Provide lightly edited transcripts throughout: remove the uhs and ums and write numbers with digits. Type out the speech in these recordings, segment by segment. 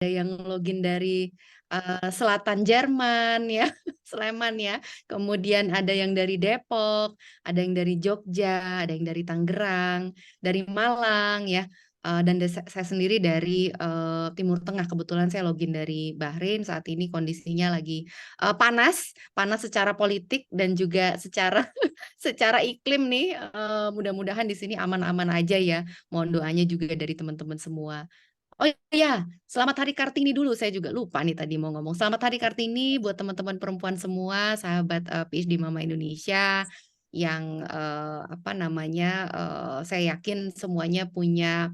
yang login dari selatan Jerman ya, Sleman ya. Kemudian ada yang dari Depok, ada yang dari Jogja, ada yang dari Tangerang, dari Malang ya. Dan saya sendiri dari Timur Tengah. Kebetulan saya login dari Bahrain. Saat ini kondisinya lagi panas, panas secara politik dan juga secara secara iklim nih. Mudah-mudahan di sini aman-aman aja ya. Mohon doanya juga dari teman-teman semua. Oh iya, selamat Hari Kartini dulu. Saya juga lupa nih tadi mau ngomong. Selamat Hari Kartini buat teman-teman perempuan semua, sahabat PhD Mama Indonesia yang apa namanya, saya yakin semuanya punya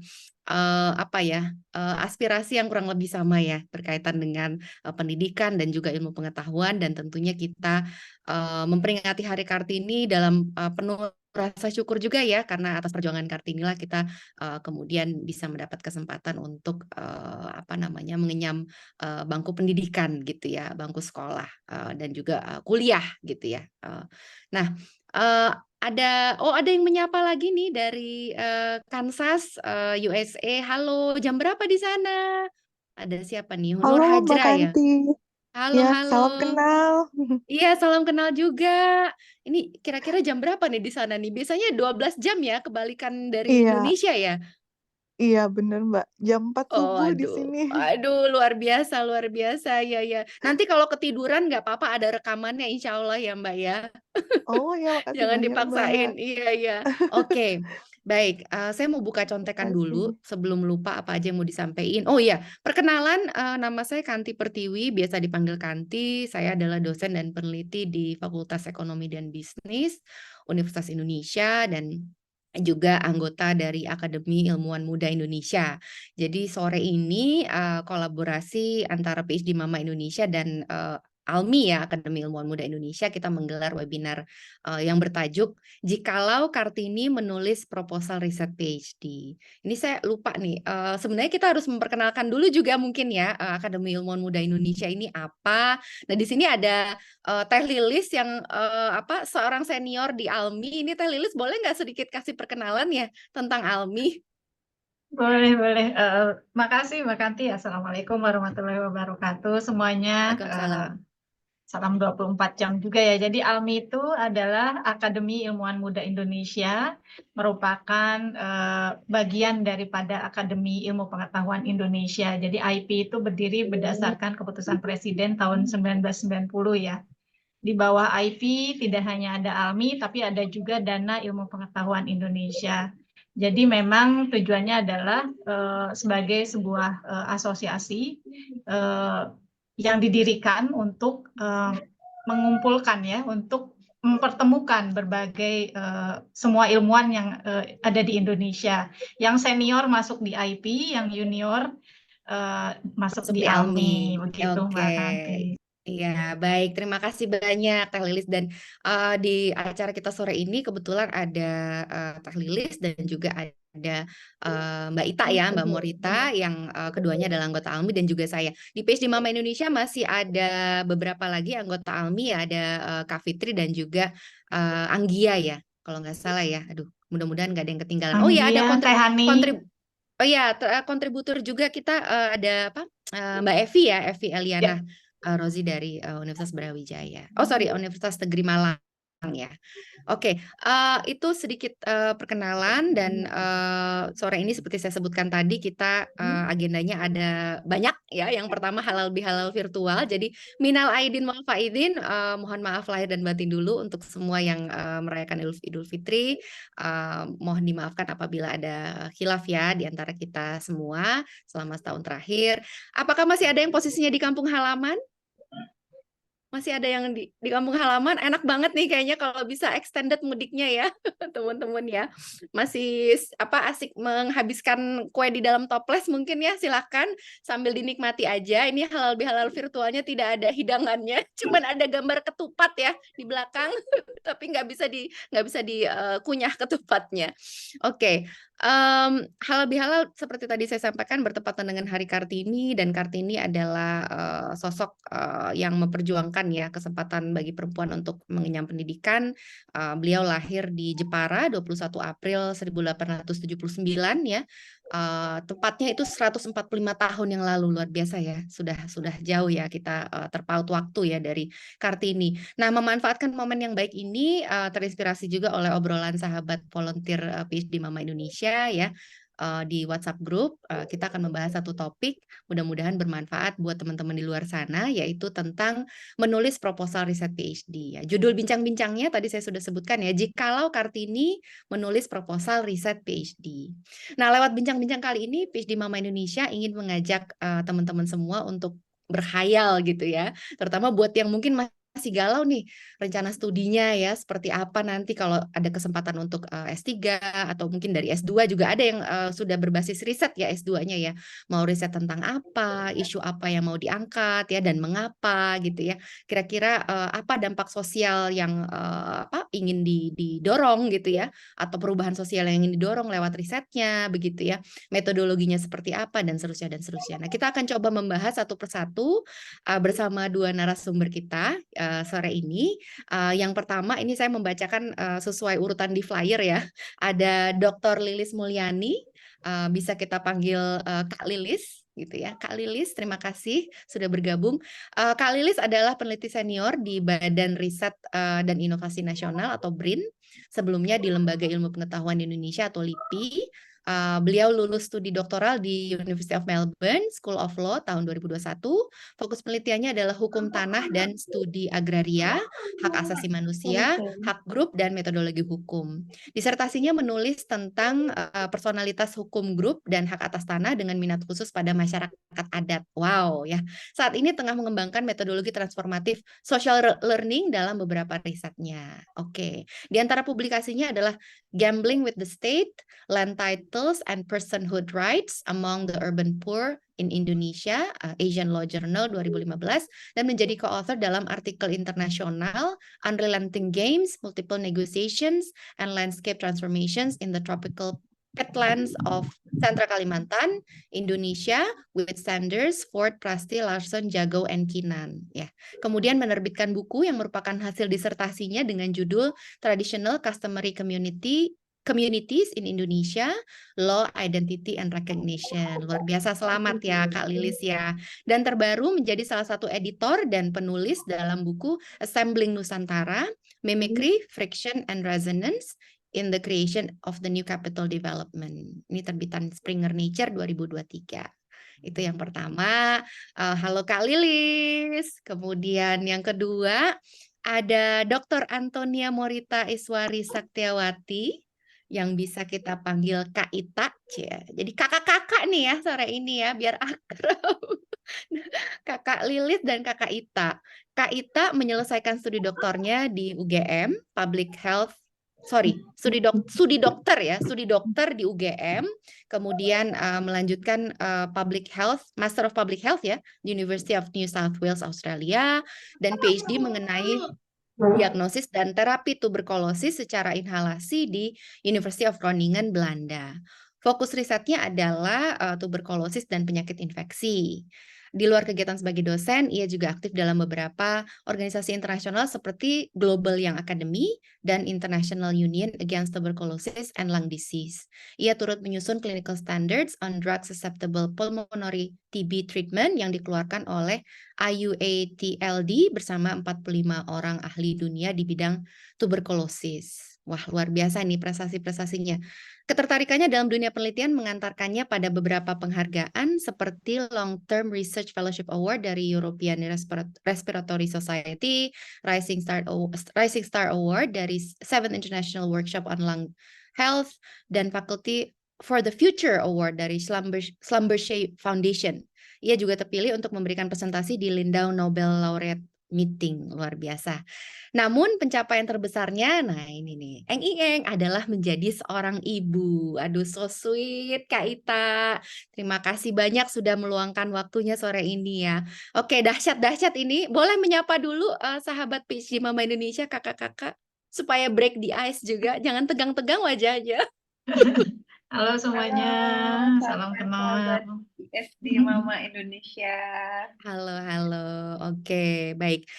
apa ya, aspirasi yang kurang lebih sama ya berkaitan dengan pendidikan dan juga ilmu pengetahuan, dan tentunya kita memperingati Hari Kartini dalam penuh rasa syukur juga ya, karena atas perjuangan Kartini lah kita kemudian bisa mendapat kesempatan untuk apa namanya, mengenyam bangku pendidikan gitu ya, bangku sekolah dan juga kuliah gitu ya. Nah, eh, ada yang menyapa lagi nih dari Kansas, USA. Halo, jam berapa di sana? Ada siapa nih? Nur Halo Mbak Hajra ya? Tanti, Halo, ya halo. salam kenal. Iya, salam kenal juga. Ini kira-kira jam berapa nih di sana nih? Biasanya 12 jam ya, kebalikan dari Iya, Indonesia ya? iya bener Mbak. Jam 4 Oh, subuh di aduh, sini. aduh, luar biasa, ya, ya. Nanti kalau ketiduran nggak apa-apa, ada rekamannya, insya Allah ya, Mbak ya. Oh ya, makasih Jangan banyak Mbak. dipaksain, iya, iya. Oke, baik. Saya mau buka contekan dulu Makasih. sebelum lupa apa aja yang mau disampaikan. Oh iya, perkenalan, nama saya Kanti Pertiwi, biasa dipanggil Kanti. Saya adalah dosen dan peneliti di Fakultas Ekonomi dan Bisnis Universitas Indonesia dan juga anggota dari Akademi Ilmuwan Muda Indonesia. Jadi sore ini kolaborasi antara PhD Mama Indonesia dan ALMI ya, Akademi Ilmuwan Muda Indonesia, kita menggelar webinar yang bertajuk "Jikalau Kartini Menulis Proposal Riset PhD". Ini saya lupa nih, sebenarnya kita harus memperkenalkan dulu juga mungkin ya, Akademi Ilmuwan Muda Indonesia ini apa. Nah, di sini ada Teh Lilis yang apa, seorang senior di ALMI. Ini Teh Lilis boleh nggak sedikit kasih perkenalan ya tentang ALMI? Boleh, boleh. Makasih Mbak Kanti. Assalamualaikum warahmatullahi wabarakatuh semuanya. Waalaikumsalam. Salam 24 jam juga ya. Jadi ALMI itu adalah Akademi Ilmuwan Muda Indonesia, merupakan bagian daripada Akademi Ilmu Pengetahuan Indonesia. Jadi IP itu berdiri berdasarkan keputusan Presiden tahun 1990 ya. Di bawah IP tidak hanya ada ALMI, tapi ada juga Dana Ilmu Pengetahuan Indonesia. Jadi memang tujuannya adalah sebagai sebuah asosiasi yang didirikan untuk mengumpulkan ya, untuk mempertemukan berbagai semua ilmuwan yang ada di Indonesia. Yang senior masuk di IP, yang junior masuk Masuk di di ALMI, ALMI. begitu Oke. Mbak Kanti. Iya, baik. Terima kasih banyak Teh Lilis, dan di acara kita sore ini kebetulan ada Teh Lilis dan juga ada Mbak Ita ya, Mbak Morita, yang keduanya adalah anggota ALMI, dan juga saya. Di PhD Mama Indonesia masih ada beberapa lagi anggota ALMI ya, ada Kak Fitri dan juga Anggia ya, kalau nggak salah ya. Aduh, mudah-mudahan nggak ada yang ketinggalan. Oh ya, ada Anggia, Teh Hani. Oh ya, kontributor juga kita ada apa? Mbak Evi ya, Evi Eliana Ya, Rozi dari Universitas Brawijaya. Oh sorry, Universitas Negeri Malang ya. Oke, itu sedikit perkenalan, dan sore ini seperti saya sebutkan tadi, kita agendanya ada banyak ya. Yang pertama halal bihalal virtual. Jadi minal aidin wal faidin, mohon maaf lahir dan batin dulu untuk semua yang merayakan Idul Fitri. Mohon dimaafkan apabila ada khilaf ya di antara kita semua selama setahun terakhir. Apakah masih ada yang posisinya di kampung halaman? Masih ada yang di kampung halaman, enak banget nih kayaknya kalau bisa extended mudiknya ya, teman-teman ya. Masih apa, asik menghabiskan kue di dalam toples mungkin ya, silakan sambil dinikmati aja. Ini halal bihalal virtualnya tidak ada hidangannya, cuman ada gambar ketupat ya di belakang, tapi nggak bisa dikunyah ketupatnya. Oke. Halal bihalal seperti tadi saya sampaikan bertepatan dengan Hari Kartini, dan Kartini adalah sosok yang memperjuangkan ya kesempatan bagi perempuan untuk mengenyam pendidikan. Beliau lahir di Jepara 21 April 1879 ya. Tepatnya itu 145 tahun yang lalu, luar biasa ya. Sudah jauh ya kita terpaut waktu ya dari Kartini. Nah, memanfaatkan momen yang baik ini terinspirasi juga oleh obrolan sahabat volunteer PhD Mama Indonesia ya. Di WhatsApp group kita akan membahas satu topik, mudah-mudahan bermanfaat buat teman-teman di luar sana, yaitu tentang menulis proposal riset PhD. Ya. Judul bincang-bincangnya tadi saya sudah sebutkan ya, jikalau Kartini menulis proposal riset PhD. Nah, lewat bincang-bincang kali ini, PhD Mama Indonesia ingin mengajak teman-teman semua untuk berkhayal gitu ya, terutama buat yang mungkin masih galau nih rencana studinya ya, seperti apa nanti kalau ada kesempatan untuk S3 atau mungkin dari S2 juga ada yang sudah berbasis riset ya S2-nya ya, mau riset tentang apa, isu apa yang mau diangkat ya dan mengapa gitu ya. Kira-kira apa dampak sosial yang ingin didorong gitu ya, atau perubahan sosial yang ingin didorong lewat risetnya begitu ya, metodologinya seperti apa dan seterusnya dan seterusnya. Nah, kita akan coba membahas satu persatu bersama dua narasumber kita sore ini. Yang pertama ini saya membacakan sesuai urutan di flyer ya. Ada Dr. Lilis Mulyani, bisa kita panggil Kak Lilis gitu ya. Kak Lilis, terima kasih sudah bergabung. Kak Lilis adalah peneliti senior di Badan Riset dan Inovasi Nasional atau BRIN. Sebelumnya di Lembaga Ilmu Pengetahuan Indonesia atau LIPI. Beliau lulus studi doktoral di University of Melbourne School of Law tahun 2021. Fokus penelitiannya adalah hukum tanah dan studi agraria, hak asasi manusia, hak grup, dan metodologi hukum. Disertasinya menulis tentang personalitas hukum grup dan hak atas tanah dengan minat khusus pada masyarakat adat. Wow ya. Saat ini tengah mengembangkan metodologi transformatif social learning dalam beberapa risetnya. Oke. Di antara publikasinya adalah Gambling with the State, Land Titles and Personhood Rights Among the Urban Poor in Indonesia, Asian Law Journal 2015, dan menjadi co-author dalam artikel internasional Unrelenting Games, Multiple Negotiations, and Landscape Transformations in the Tropical Peatlands of Central Kalimantan, Indonesia, with Sanders, Ford, Prasti, Larson, Jago, and Kinan. Ya. Kemudian menerbitkan buku yang merupakan hasil disertasinya dengan judul Traditional Customary Communities in Indonesia, Law, Identity, and Recognition. Luar biasa, selamat ya Kak Lilis ya. Dan terbaru menjadi salah satu editor dan penulis dalam buku Assembling Nusantara, Mimicry, Friction, and Resonance in the Creation of the New Capital Development. Ini terbitan Springer Nature 2023. Itu yang pertama. Halo Kak Lilis. Kemudian yang kedua, ada Dr. Antonia Morita Iswari Saktiawati, yang bisa kita panggil Kak Ita. Jadi kakak-kakak nih ya sore ini ya, biar akrab. Kakak Lilis dan Kakak Ita. Kak Ita menyelesaikan studi doktornya di UGM, Public Health, studi dokter di UGM, kemudian melanjutkan Public Health, Master of Public Health ya, di University of New South Wales, Australia, dan PhD mengenai diagnosis dan terapi tuberkulosis secara inhalasi di University of Groningen, Belanda. Fokus risetnya adalah tuberkulosis dan penyakit infeksi. Di luar kegiatan sebagai dosen, ia juga aktif dalam beberapa organisasi internasional seperti Global Young Academy dan International Union Against Tuberculosis and Lung Disease. Ia turut menyusun clinical standards on drug susceptible pulmonary TB treatment yang dikeluarkan oleh IUATLD bersama 45 orang ahli dunia di bidang tuberkulosis. Wah, luar biasa nih prestasi-prestasinya. Ketertarikannya dalam dunia penelitian mengantarkannya pada beberapa penghargaan seperti Long Term Research Fellowship Award dari European Respiratory Society, Rising Star Award dari 7th International Workshop on Lung Health, dan Faculty for the Future Award dari Schlumberger Foundation. Ia juga terpilih untuk memberikan presentasi di Lindau Nobel Laureate Meeting. Luar biasa. Namun pencapaian terbesarnya, nah ini nih, eng adalah menjadi seorang ibu. Aduh, so sweet Kak Ita. Terima kasih banyak sudah meluangkan waktunya sore ini ya. Oke, dahsyat ini. Boleh menyapa dulu sahabat PhD Mama Indonesia, kakak-kakak, supaya break the ice juga. Jangan tegang-tegang wajahnya. Halo semuanya, salam kenal. PhD Mama Indonesia. Halo. Oke, baik.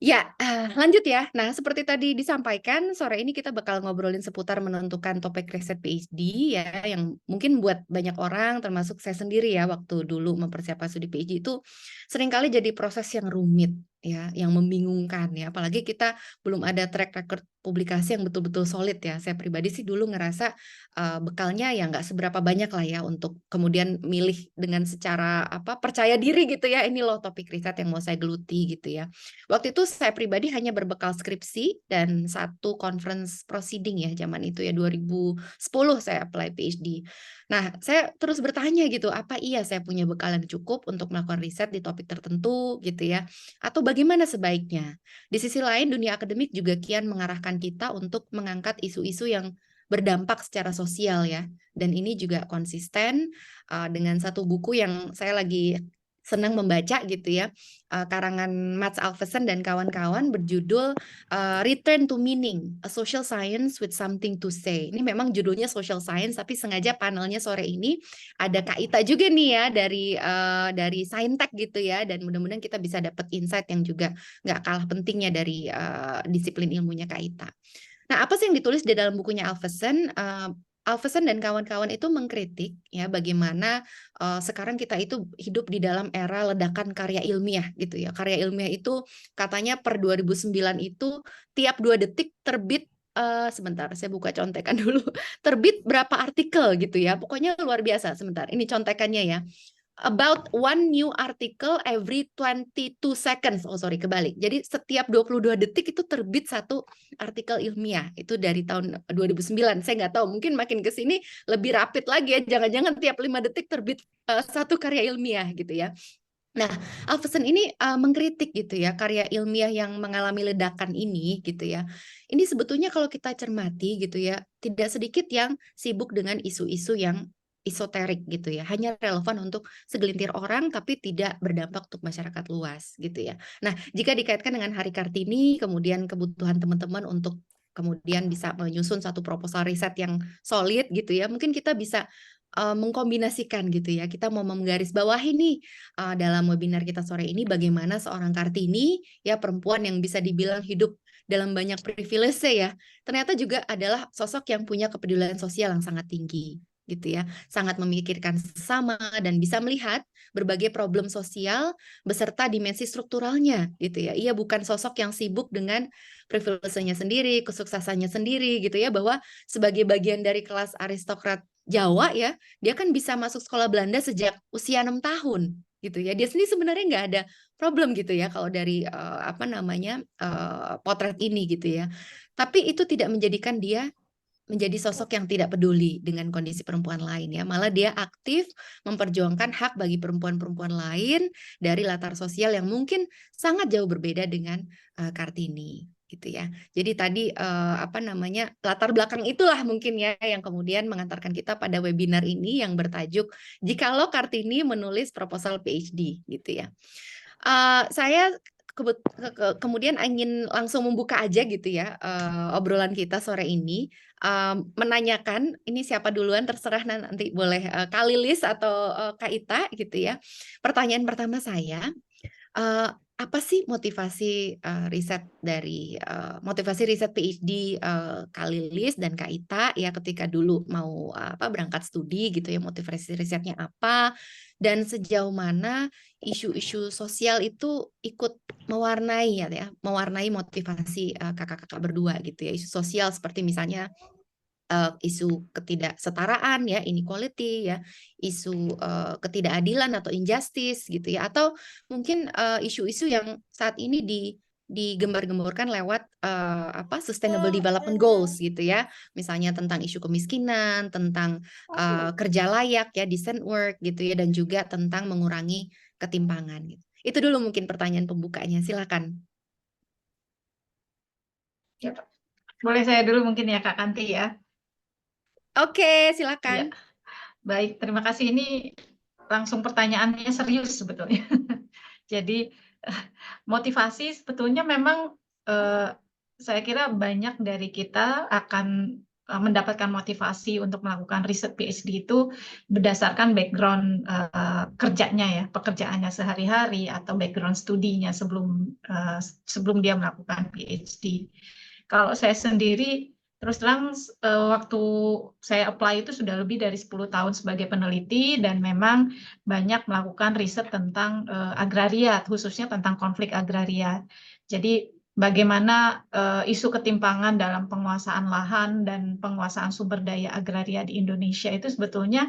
Ya, lanjut ya. Nah, seperti tadi disampaikan, sore ini kita bakal ngobrolin seputar menentukan topik riset PhD ya, yang mungkin buat banyak orang, termasuk saya sendiri ya, waktu dulu mempersiapkan studi PhD itu seringkali jadi proses yang rumit ya, yang membingungkan ya. Apalagi kita belum ada track record publikasi yang betul-betul solid ya. Saya pribadi sih dulu ngerasa bekalnya ya nggak seberapa banyak lah ya untuk kemudian milih dengan secara percaya diri gitu ya. Ini loh topik riset yang mau saya geluti gitu ya. Waktu itu saya pribadi hanya berbekal skripsi dan satu conference proceeding ya zaman itu ya 2010 saya apply PhD. Nah, saya terus bertanya gitu, apa iya saya punya bekal yang cukup untuk melakukan riset di topik tertentu gitu ya? Atau bagaimana sebaiknya? Di sisi lain dunia akademik juga kian mengarahkan kita untuk mengangkat isu-isu yang berdampak secara sosial ya. Dan ini juga konsisten dengan satu buku yang saya lagi senang membaca gitu ya, karangan Mats Alvesen dan kawan-kawan berjudul Return to Meaning, A Social Science with Something to Say. Ini memang judulnya Social Science, tapi sengaja panelnya sore ini ada Kak Ita juga nih ya dari Saintek gitu ya, dan mudah-mudahan kita bisa dapat insight yang juga nggak kalah pentingnya dari disiplin ilmunya Kak Ita. Nah, apa sih yang ditulis di dalam bukunya Alvesen? Alvesen dan kawan-kawan itu mengkritik ya bagaimana sekarang kita itu hidup di dalam era ledakan karya ilmiah gitu ya. Karya ilmiah itu katanya per 2009 itu tiap 2 detik terbit sebentar saya buka contekan dulu. Terbit berapa artikel gitu ya. Pokoknya luar biasa. Sebentar, ini contekannya ya. About one new article every 22 seconds. Oh sorry, kebalik. Jadi setiap 22 detik itu terbit satu artikel ilmiah. Itu dari tahun 2009. Saya nggak tahu, mungkin makin ke sini lebih rapid lagi ya. Jangan-jangan tiap 5 detik terbit satu karya ilmiah gitu ya. Nah, Alvesen ini mengkritik gitu ya, karya ilmiah yang mengalami ledakan ini gitu ya. Ini sebetulnya kalau kita cermati gitu ya, tidak sedikit yang sibuk dengan isu-isu yang esoterik gitu ya, hanya relevan untuk segelintir orang tapi tidak berdampak untuk masyarakat luas gitu ya. Nah, jika dikaitkan dengan Hari Kartini, kemudian kebutuhan teman-teman untuk kemudian bisa menyusun satu proposal riset yang solid gitu ya, mungkin kita bisa mengkombinasikan gitu ya. Kita mau menggarisbawahi nih dalam webinar kita sore ini bagaimana seorang Kartini ya perempuan yang bisa dibilang hidup dalam banyak privilege ya, ternyata juga adalah sosok yang punya kepedulian sosial yang sangat tinggi gitu ya, sangat memikirkan sesama dan bisa melihat berbagai problem sosial beserta dimensi strukturalnya gitu ya. Ia bukan sosok yang sibuk dengan privilege-nya sendiri, kesuksesannya sendiri gitu ya, bahwa sebagai bagian dari kelas aristokrat Jawa ya, dia kan bisa masuk sekolah Belanda sejak usia 6 tahun gitu ya. Dia sendiri sebenarnya nggak ada problem gitu ya kalau dari potret ini gitu ya. Tapi itu tidak menjadikan dia menjadi sosok yang tidak peduli dengan kondisi perempuan lain ya. Malah dia aktif memperjuangkan hak bagi perempuan-perempuan lain dari latar sosial yang mungkin sangat jauh berbeda dengan Kartini gitu ya. Jadi tadi latar belakang itulah mungkin ya yang kemudian mengantarkan kita pada webinar ini yang bertajuk Jikalau Kartini menulis proposal PhD gitu ya. Saya kemudian ingin langsung membuka aja gitu ya obrolan kita sore ini, menanyakan ini siapa duluan terserah nanti boleh Kak Lilis atau Kak Ita gitu ya. Pertanyaan pertama saya, apa sih motivasi riset PhD Kak Lilis dan Kak Ita ya ketika dulu mau berangkat studi gitu ya, motivasi risetnya apa dan sejauh mana isu-isu sosial itu ikut mewarnai motivasi kakak-kakak berdua gitu ya, isu sosial seperti misalnya isu ketidaksetaraan ya, inequality ya, isu ketidakadilan atau injustice gitu ya, atau mungkin isu-isu yang saat ini digembar-gemborkan lewat Sustainable Development Goals gitu ya, misalnya tentang isu kemiskinan, tentang kerja layak ya, decent work gitu ya, dan juga tentang mengurangi ketimpangan gitu. Itu dulu mungkin pertanyaan pembukanya, silakan. Ya, Pak. Boleh saya dulu mungkin ya Kak Kanti ya. Oke, Ya, silakan. baik. Terima kasih. Ini langsung pertanyaannya serius sebetulnya. Jadi motivasi sebetulnya memang saya kira banyak dari kita akan mendapatkan motivasi untuk melakukan riset PhD itu berdasarkan background kerjanya ya, pekerjaannya sehari-hari atau background studinya sebelum dia melakukan PhD. Kalau saya sendiri terus terang waktu saya apply itu sudah lebih dari 10 tahun sebagai peneliti dan memang banyak melakukan riset tentang agraria, khususnya tentang konflik agraria. Jadi bagaimana isu ketimpangan dalam penguasaan lahan dan penguasaan sumber daya agraria di Indonesia itu sebetulnya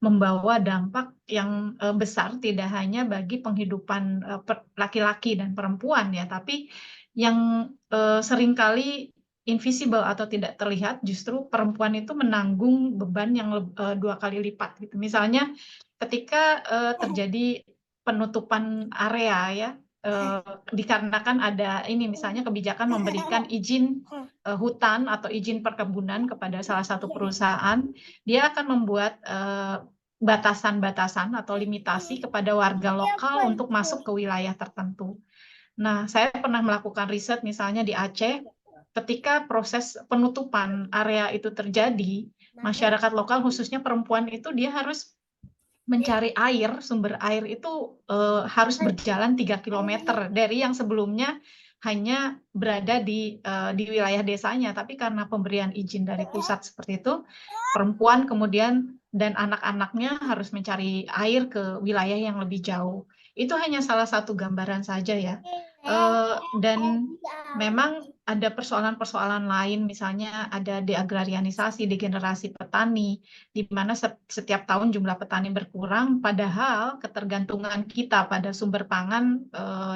membawa dampak yang besar tidak hanya bagi penghidupan laki-laki dan perempuan ya, tapi yang seringkali invisible atau tidak terlihat, justru perempuan itu menanggung beban yang 2 kali lipat gitu. Misalnya ketika terjadi penutupan area ya, dikarenakan ada ini misalnya kebijakan memberikan izin hutan atau izin perkebunan kepada salah satu perusahaan, dia akan membuat batasan-batasan atau limitasi kepada warga lokal untuk masuk ke wilayah tertentu. Nah, saya pernah melakukan riset misalnya di Aceh, ketika proses penutupan area itu terjadi, masyarakat lokal khususnya perempuan itu dia harus mencari air, sumber air itu harus berjalan 3 kilometer dari yang sebelumnya hanya berada di wilayah desanya, tapi karena pemberian izin dari pusat seperti itu, perempuan kemudian dan anak-anaknya harus mencari air ke wilayah yang lebih jauh. Itu hanya salah satu gambaran saja ya. Dan memang ada persoalan-persoalan lain, misalnya ada deagrarianisasi, degenerasi petani, di mana setiap tahun jumlah petani berkurang, padahal ketergantungan kita pada sumber pangan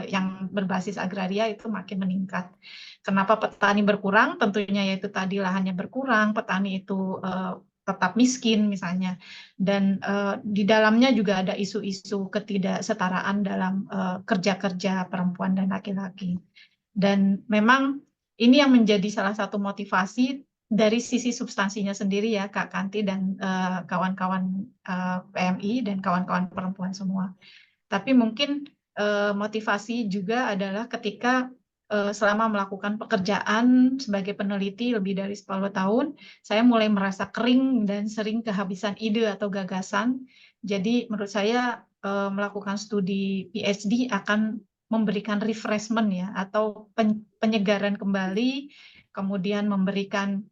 yang berbasis agraria itu makin meningkat. Kenapa petani berkurang? Tentunya yaitu tadi lahannya berkurang, petani itu tetap miskin misalnya, dan di dalamnya juga ada isu-isu ketidaksetaraan dalam kerja-kerja perempuan dan laki-laki. Dan memang ini yang menjadi salah satu motivasi dari sisi substansinya sendiri ya Kak Kanti dan kawan-kawan PMI dan kawan-kawan perempuan semua. Tapi mungkin motivasi juga adalah ketika selama melakukan pekerjaan sebagai peneliti lebih dari 10 tahun, saya mulai merasa kering dan sering kehabisan ide atau gagasan. Jadi menurut saya melakukan studi PhD akan memberikan refreshment ya, atau penyegaran kembali, kemudian memberikan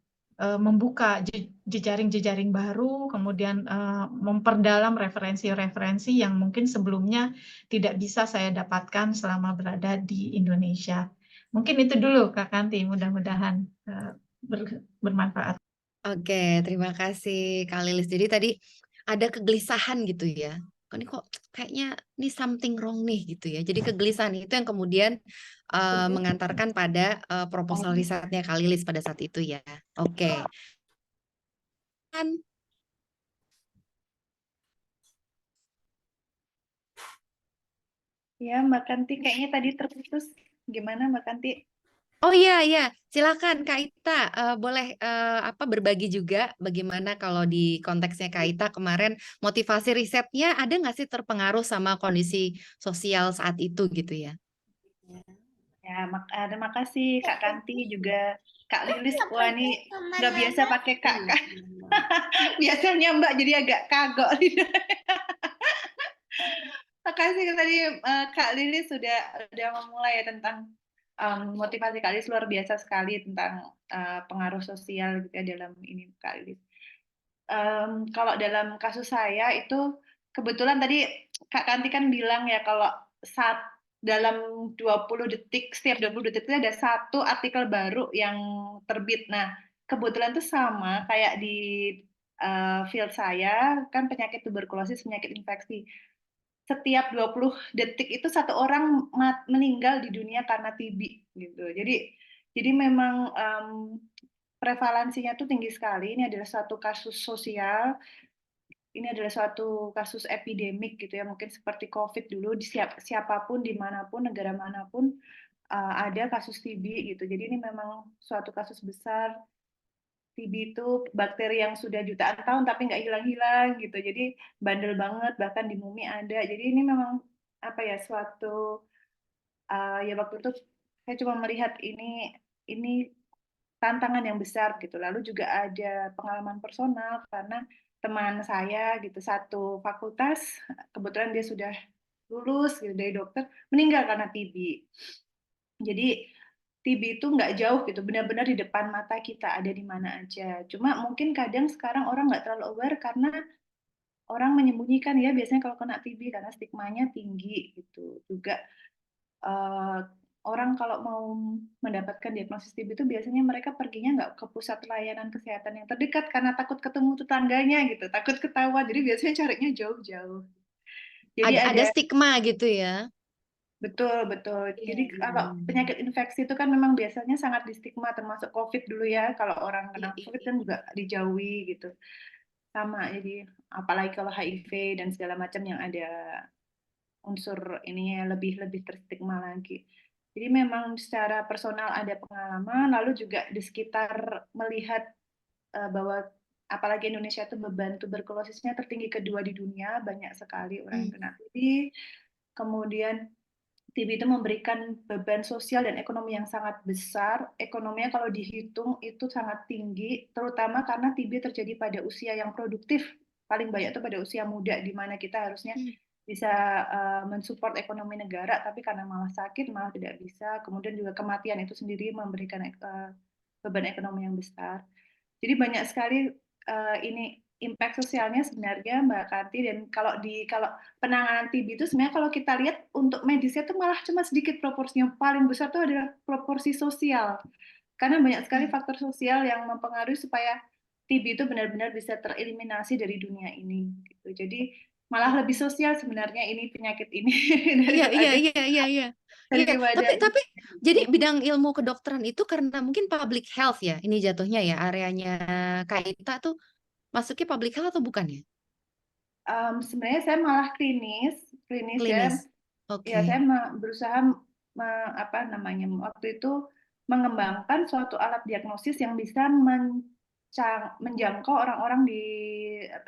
membuka jejaring-jejaring baru, kemudian memperdalam referensi-referensi yang mungkin sebelumnya tidak bisa saya dapatkan selama berada di Indonesia. Mungkin itu dulu Kak Kanti, mudah-mudahan bermanfaat. Oke, terima kasih Kak Lilis. Jadi tadi ada kegelisahan gitu ya. Ini kok kayaknya ini something wrong nih gitu ya. Jadi kegelisahan itu yang kemudian mengantarkan pada proposal risetnya Kak Lilis pada saat itu ya. Oke. Kan Ya, Mbak Kanti kayaknya tadi terputus. Gimana Mbak Kanti? oh iya iya, silakan Kak Ita boleh apa berbagi juga bagaimana kalau di konteksnya Kak Ita kemarin motivasi risetnya ada nggak sih terpengaruh sama kondisi sosial saat itu gitu ya? Ya, terima kasih Kak Kanti juga Kak Lilis. Wah, ini nggak biasa pakai Kak. Biasanya Mbak jadi agak kagok. Makasih tadi Kak Lilis sudah memulai ya tentang motivasi Kak Lilis luar biasa sekali tentang pengaruh sosial gitu ya dalam ini Kak Lilis. Kalau dalam kasus saya itu kebetulan tadi Kak Kanti kan bilang ya kalau dalam 20 detik, setiap 20 detik itu ada satu artikel baru yang terbit. Nah, kebetulan itu sama kayak di field saya, kan penyakit tuberkulosis, penyakit infeksi. Setiap 20 detik itu satu orang meninggal di dunia karena TB gitu. Jadi memang prevalensinya tuh tinggi sekali. Ini adalah suatu kasus sosial, ini adalah suatu kasus epidemik gitu ya, mungkin seperti COVID dulu, di siapapun, dimanapun, negara manapun ada kasus TB gitu. Jadi ini memang suatu kasus besar. TB itu bakteri yang sudah jutaan tahun tapi nggak hilang-hilang gitu. Jadi bandel banget, bahkan di mumi ada. Jadi ini memang apa ya, suatu ya waktu itu saya cuma melihat ini tantangan yang besar gitu. Lalu juga ada pengalaman personal karena teman saya gitu satu fakultas, kebetulan dia sudah lulus gitu dari dokter, meninggal karena TB. Jadi TB itu nggak jauh gitu, benar-benar di depan mata kita, ada di mana aja. Cuma mungkin kadang sekarang orang nggak terlalu aware karena orang menyembunyikan ya, biasanya kalau kena TB karena stigmanya tinggi gitu. Juga orang kalau mau mendapatkan diagnosis TB itu biasanya mereka perginya nggak ke pusat layanan kesehatan yang terdekat karena takut ketemu tetangganya gitu, takut ketahuan. Jadi biasanya carinya jauh-jauh. Jadi Ada ada stigma gitu ya. betul betul. Iya, Jadi iya, kalau iya. penyakit infeksi itu kan memang biasanya sangat distigma termasuk COVID dulu ya. Kalau orang Iya, kena iya, COVID iya. kan juga dijauhi gitu. Sama jadi apalagi kalau HIV dan segala macam yang ada unsur ininya lebih terstigma lagi. Jadi memang secara personal ada pengalaman, lalu juga di sekitar melihat bahwa apalagi Indonesia itu beban tuberkulosisnya tertinggi kedua di dunia, banyak sekali orang yang kena TB. Kemudian TB itu memberikan beban sosial dan ekonomi yang sangat besar. Ekonominya kalau dihitung itu sangat tinggi, terutama karena TB terjadi pada usia yang produktif. Paling banyak itu pada usia muda, di mana kita harusnya bisa mensupport ekonomi negara, tapi karena malah sakit, malah tidak bisa. Kemudian juga kematian itu sendiri memberikan beban ekonomi yang besar. Jadi banyak sekali ini impact sosialnya sebenarnya Mbak Karti, dan kalau penanganan TB itu sebenarnya kalau kita lihat untuk medisnya itu malah cuma sedikit proporsinya. Paling besar itu adalah proporsi sosial. Karena banyak sekali faktor sosial yang mempengaruhi supaya TB itu benar-benar bisa tereliminasi dari dunia ini gitu. Jadi malah lebih sosial sebenarnya ini penyakit ini Iya, iya, daripada iya, iya, iya. Iya, daripada tapi jadi bidang ilmu kedokteran itu karena mungkin public health ya, ini jatuhnya ya areanya Kak Ita tuh masuknya public health atau bukan ya? sebenarnya saya malah klinis ya. Klinis. Ya, Oke. saya berusaha apa namanya waktu itu mengembangkan suatu alat diagnosis yang bisa menjangkau orang-orang di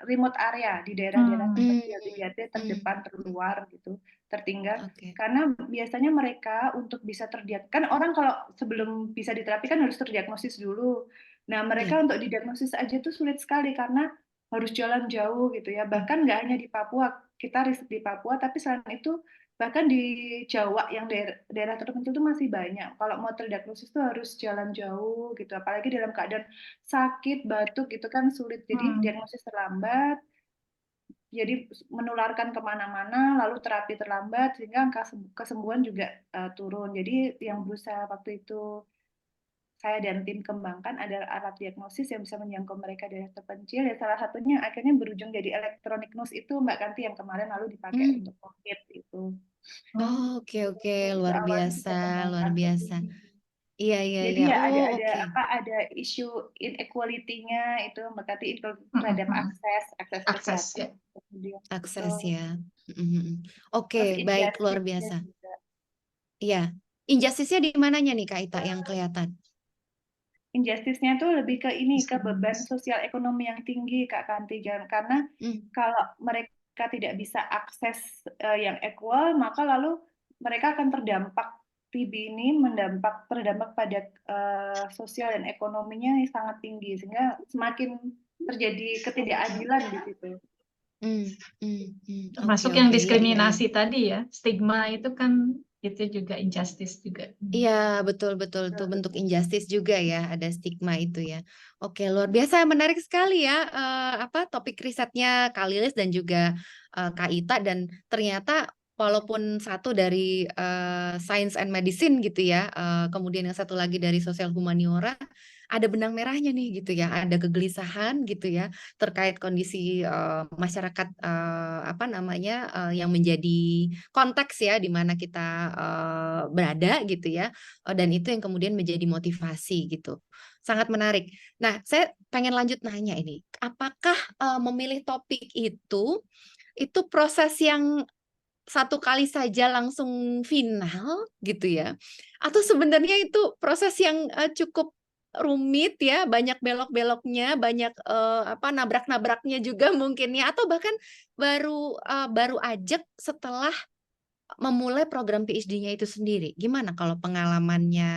remote area, di daerah-daerah terpencil, di daerah terdepan, terluar gitu, tertinggal. Oke. Karena biasanya mereka untuk bisa kan orang kalau sebelum bisa diterapi kan harus terdiagnosis dulu. Nah, mereka Iya. untuk didiagnosis aja tuh sulit sekali karena harus jalan jauh gitu ya. Bahkan nggak hanya di Papua, kita riset di Papua, tapi selain itu bahkan di Jawa yang daerah terpencil itu masih banyak. Kalau mau terdiagnosis tuh harus jalan jauh gitu, apalagi dalam keadaan sakit, batuk gitu kan sulit. Jadi diagnosis terlambat, jadi menularkan kemana-mana, lalu terapi terlambat sehingga angka kesembuhan juga turun. Jadi yang berusaha waktu itu saya dan tim kembangkan adalah alat diagnosis yang bisa menjangkau mereka daerah terpencil. Ya salah satunya akhirnya berujung jadi electronic nose itu Mbak Kanti yang kemarin lalu dipakai untuk COVID itu. Oh, oke, oke, Itu luar awalnya biasa, kita luar kembangkan seperti biasa. ini. Iya, iya, Jadi iya. ya Oh, oke. ada isu inequality-nya itu Mbak Kanti terhadap akses Akses ya. kesehatan. Kemudian Akses betul. ya. Oke, Terus baik, luar injustice-nya biasa. juga. Iya. Injustice-nya di mananya nih Kak Ita yang kelihatan? Injustice-nya tuh lebih ke ini, ke beban Diskriminasi. sosial ekonomi yang tinggi Kak Kanti. Karena kalau mereka tidak bisa akses yang equal, maka lalu mereka akan terdampak. TB ini terdampak pada sosial dan ekonominya yang sangat tinggi, sehingga semakin terjadi ketidakadilan di situ. Termasuk Oke, yang oke, iya, iya, iya. diskriminasi tadi ya, stigma itu kan itu juga injustice juga. Iya, betul, betul. Itu bentuk injustice juga ya, ada stigma itu ya. Oke, luar biasa, menarik sekali ya, topik risetnya Kak Lilis dan juga Kak Ita, dan ternyata walaupun satu dari Science and Medicine gitu ya, kemudian yang satu lagi dari Sosial Humaniora, ada benang merahnya nih gitu ya, ada kegelisahan gitu ya terkait kondisi masyarakat yang menjadi konteks ya di mana kita berada gitu ya, dan itu yang kemudian menjadi motivasi gitu. Sangat menarik. Nah, saya pengen lanjut nanya ini, apakah memilih topik itu proses yang satu kali saja langsung final gitu ya? Atau sebenarnya itu proses yang cukup rumit ya, banyak belok-beloknya, banyak nabrak-nabraknya juga mungkin ya, atau bahkan baru ajak setelah memulai program PhD-nya itu sendiri? Gimana kalau pengalamannya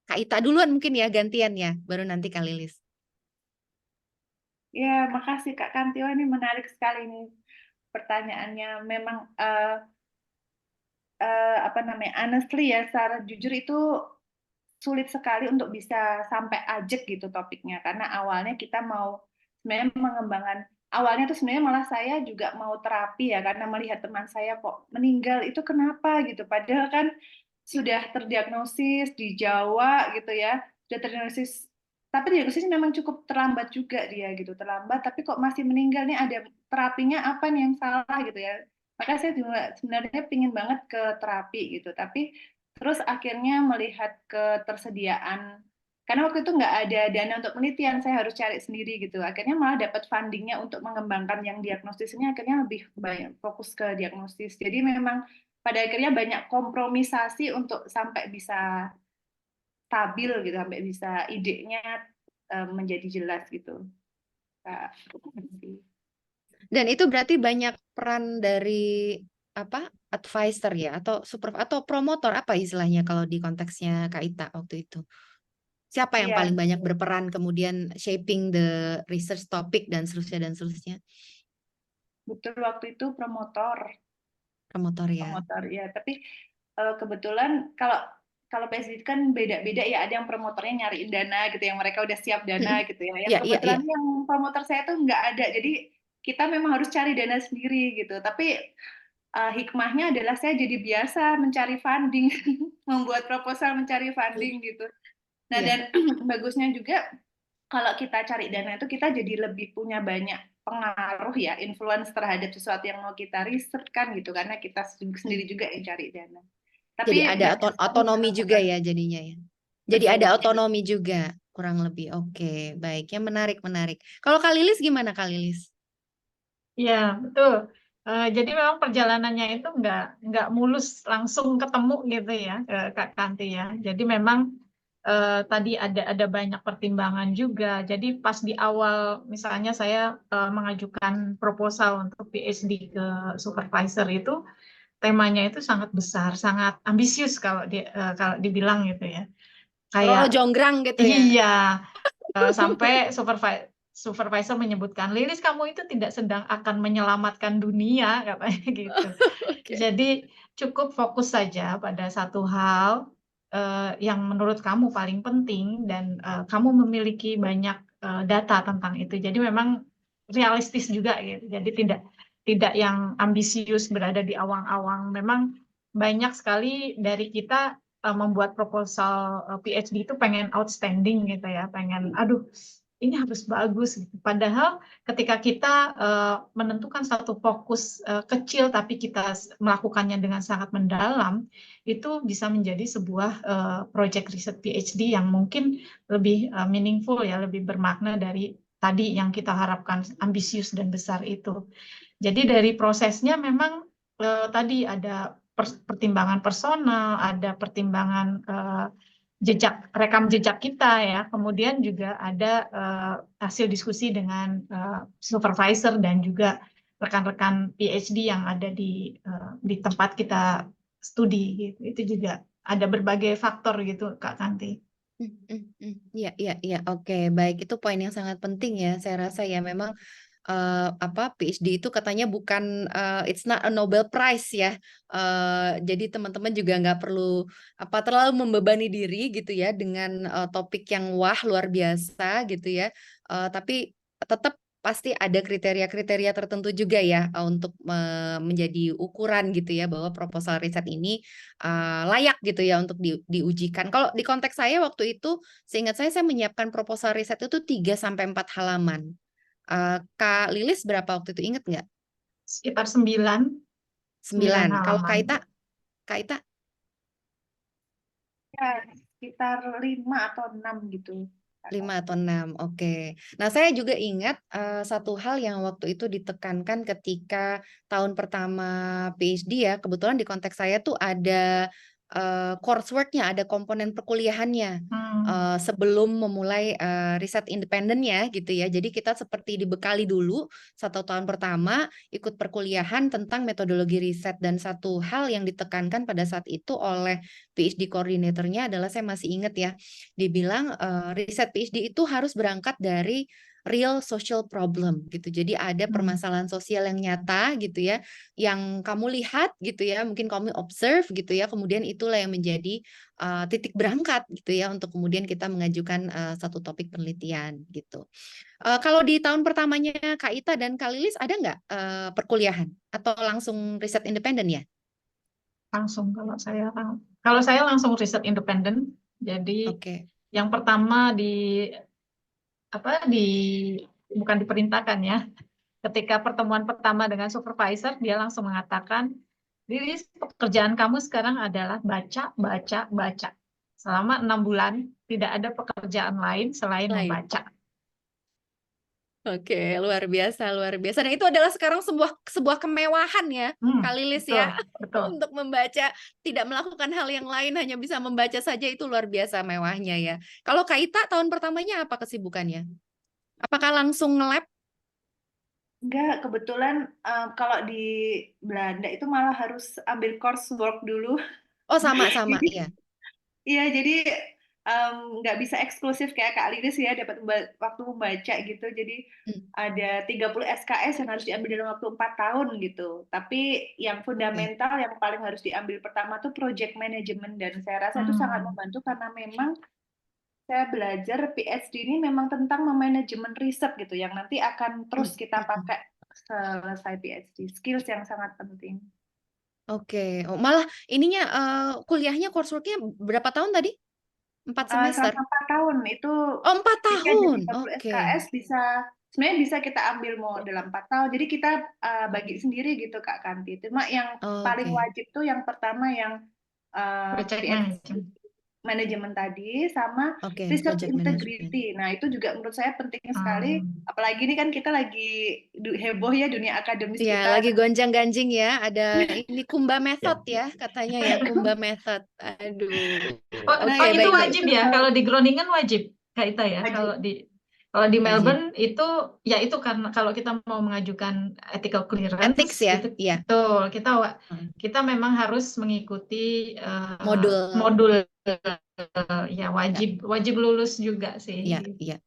Kak Ita duluan mungkin ya, gantian ya, baru nanti Kak Lilis. Ya, makasih Kak Kantio, ini menarik sekali nih pertanyaannya. Memang apa namanya, honestly ya, secara jujur itu sulit sekali untuk bisa sampai ajak gitu topiknya, karena awalnya kita mau sebenarnya mengembangkan, awalnya tuh sebenarnya malah saya juga mau terapi ya, karena melihat teman saya kok meninggal itu kenapa gitu, padahal kan sudah terdiagnosis di Jawa gitu ya, sudah terdiagnosis, tapi diagnosisnya memang cukup terlambat juga dia gitu, terlambat tapi kok masih meninggal nih, ada terapinya apa nih yang salah gitu ya. Makanya saya juga sebenarnya pingin banget ke terapi gitu, tapi terus akhirnya melihat ketersediaan, karena waktu itu nggak ada dana untuk penelitian, saya harus cari sendiri gitu. Akhirnya malah dapat fundingnya untuk mengembangkan yang diagnosis ini, akhirnya lebih banyak fokus ke diagnosis. Jadi memang pada akhirnya banyak kompromisasi untuk sampai bisa stabil gitu, sampai bisa idenya menjadi jelas gitu. Kak. Dan itu berarti banyak peran dari apa, advisor ya, atau super atau promotor, apa istilahnya kalau di konteksnya Kak Ita waktu itu? Siapa yang Iya, paling banyak berperan kemudian shaping the research topic dan seterusnya dan seterusnya? betul, waktu itu promotor. Promotor ya. Promotor ya, tapi kebetulan kalau kalau PhD kan beda-beda ya, ada yang promotornya nyariin dana gitu, yang mereka udah siap dana gitu ya. Yang Iya, iya, iya. kebetulan yang promotor saya tuh nggak ada, jadi kita memang harus cari dana sendiri gitu. Tapi hikmahnya adalah saya jadi biasa mencari funding, membuat proposal mencari funding gitu. Nah, Iya. dan bagusnya juga kalau kita cari dana itu kita jadi lebih punya banyak pengaruh ya, influence terhadap sesuatu yang mau kita riset kan gitu, karena kita sendiri juga yang cari dana. Jadi Tapi ada banyak sekali otonomi juga harapan. ya jadinya ya. Jadi Betul, ada betul. otonomi juga kurang lebih. Oke, baik. Ya, menarik, menarik. Kalau Kak Lilis gimana Kak Lilis? Ya, betul. Jadi memang perjalanannya itu nggak mulus langsung ketemu gitu ya, Kak Kanti ya. Jadi memang tadi ada banyak pertimbangan juga. Jadi pas di awal misalnya saya mengajukan proposal untuk PhD ke supervisor itu, temanya itu sangat besar, sangat ambisius kalau dibilang gitu ya. Roro Kayak Jonggrang gitu ya. iya, sampai supervisor menyebutkan, Lilis kamu itu tidak sedang akan menyelamatkan dunia, katanya gitu. Oke. Jadi cukup fokus saja pada satu hal yang menurut kamu paling penting dan kamu memiliki banyak data tentang itu. Jadi memang realistis juga gitu. Jadi tidak yang ambisius berada di awang-awang. Memang banyak sekali dari kita membuat proposal PhD itu pengen outstanding gitu ya, pengen aduh ini harus bagus gitu. Padahal ketika kita menentukan satu fokus kecil tapi kita melakukannya dengan sangat mendalam, itu bisa menjadi sebuah project riset PhD yang mungkin lebih meaningful ya, lebih bermakna dari tadi yang kita harapkan ambisius dan besar itu. Jadi dari prosesnya memang tadi ada pertimbangan personal, ada pertimbangan rekam jejak kita ya, kemudian juga ada hasil diskusi dengan supervisor dan juga rekan-rekan PhD yang ada di tempat kita studi gitu. Itu juga ada berbagai faktor gitu Kak Kanti. Iya, iya, iya. Oke, baik. Itu poin yang sangat penting ya. Saya rasa ya memang apa PhD itu katanya bukan it's not a Nobel Prize ya. Jadi teman-teman juga nggak perlu apa terlalu membebani diri gitu ya dengan topik yang wah luar biasa gitu ya. Tapi tetap pasti ada kriteria-kriteria tertentu juga ya untuk menjadi ukuran gitu ya bahwa proposal riset ini layak gitu ya untuk diujikan. Kalau di konteks saya waktu itu, seingat saya menyiapkan proposal riset itu 3 sampai 4 halaman. Kak Lilis berapa waktu itu, inget nggak? Sekitar 9 9. Kalau halaman. Kak Ita Ya, sekitar 5 atau 6 gitu. 5 atau 6, oke. Nah, saya juga ingat satu hal yang waktu itu ditekankan ketika tahun pertama PhD ya, kebetulan di konteks saya tuh ada coursework-nya, ada komponen perkuliahannya sebelum memulai riset independennya gitu ya. Jadi kita seperti dibekali dulu 1 tahun pertama ikut perkuliahan tentang metodologi riset, dan satu hal yang ditekankan pada saat itu oleh PhD koordinatornya adalah, saya masih ingat ya, dibilang riset PhD itu harus berangkat dari real social problem gitu. Jadi ada permasalahan sosial yang nyata gitu ya, yang kamu lihat gitu ya, mungkin kamu observe gitu ya, kemudian itulah yang menjadi titik berangkat gitu ya untuk kemudian kita mengajukan satu topik penelitian gitu. Kalau di tahun pertamanya Kak Ita dan Kak Lilis ada nggak perkuliahan atau langsung riset independen ya? Langsung kalau saya langsung riset independen. Jadi Oke. yang pertama bukan diperintahkan ya. Ketika pertemuan pertama dengan supervisor, dia langsung mengatakan, Lilis, pekerjaan kamu sekarang adalah baca, baca, baca. Selama 6 bulan, tidak ada pekerjaan lain selain Lain. membaca. Oke, luar biasa, luar biasa. Dan itu adalah sekarang sebuah kemewahan ya, Kak Lilis ya, Betul. untuk membaca, tidak melakukan hal yang lain, hanya bisa membaca saja, itu luar biasa mewahnya ya. Kalau Kak Ita tahun pertamanya apa kesibukannya? Apakah langsung nge-lab? Enggak, kebetulan kalau di Belanda itu malah harus ambil coursework dulu. Oh, sama-sama, Jadi, iya. iya, jadi nggak bisa eksklusif kayak Kak Lilis ya, dapat waktu membaca gitu. Jadi ada 30 SKS yang harus diambil dalam waktu 4 tahun gitu. Tapi yang fundamental yang paling harus diambil pertama tuh project management, dan saya rasa itu sangat membantu karena memang saya belajar PhD ini memang tentang memanajemen riset gitu, yang nanti akan terus kita pakai selesai PhD. Skills yang sangat penting. Oke, oh, malah ininya kuliahnya coursework-nya berapa tahun tadi? 4 semester? Selama 4 tahun itu. Oh, 4 Jadi ada tahun. 30 Oke. SKS, sebenarnya bisa kita ambil mau dalam 4 tahun. Jadi kita bagi sendiri gitu Kak Kanti. Cuma yang paling Oke. wajib tuh yang pertama yang Project PhD manajemen tadi, sama Oke, research project management. integrity. Nah, itu juga menurut saya penting sekali. Apalagi ini kan kita lagi heboh ya dunia akademis Iya, kita. lagi gonjang-ganjing ya. Ada ini Kumba method ya, katanya ya, Kumba method. Aduh. Oke, itu baik-baik. wajib ya. Kalau di Groningen wajib, Kak Ita ya. Wajib. Kalau di Wajib. Melbourne itu ya itu karena kalau kita mau mengajukan ethical clearance, Ethics ya, itu iya. betul. Kita memang harus mengikuti Modul. Ya wajib lulus juga sih. Iya.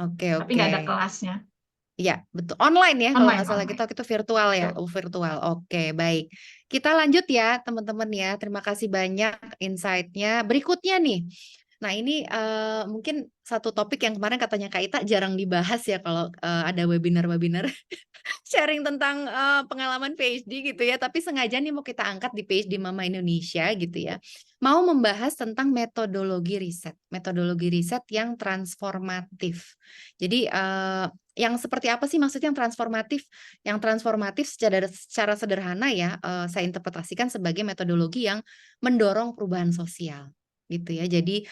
Oke. Tapi nggak ada kelasnya. Iya, betul. Online ya, kalau nggak salah Online. kita virtual ya. Oh, virtual. Oke, baik. Kita lanjut ya, teman-teman ya. Terima kasih banyak insight-nya. Berikutnya nih. Nah, ini mungkin satu topik yang kemarin katanya Kak Ita jarang dibahas ya kalau ada webinar-webinar sharing tentang pengalaman PhD gitu ya. Tapi sengaja nih mau kita angkat di PhD Mama Indonesia gitu ya. Mau membahas tentang metodologi riset yang transformatif. Jadi yang seperti apa sih maksudnya yang transformatif? Yang transformatif secara sederhana ya, saya interpretasikan sebagai metodologi yang mendorong perubahan sosial gitu ya. Jadi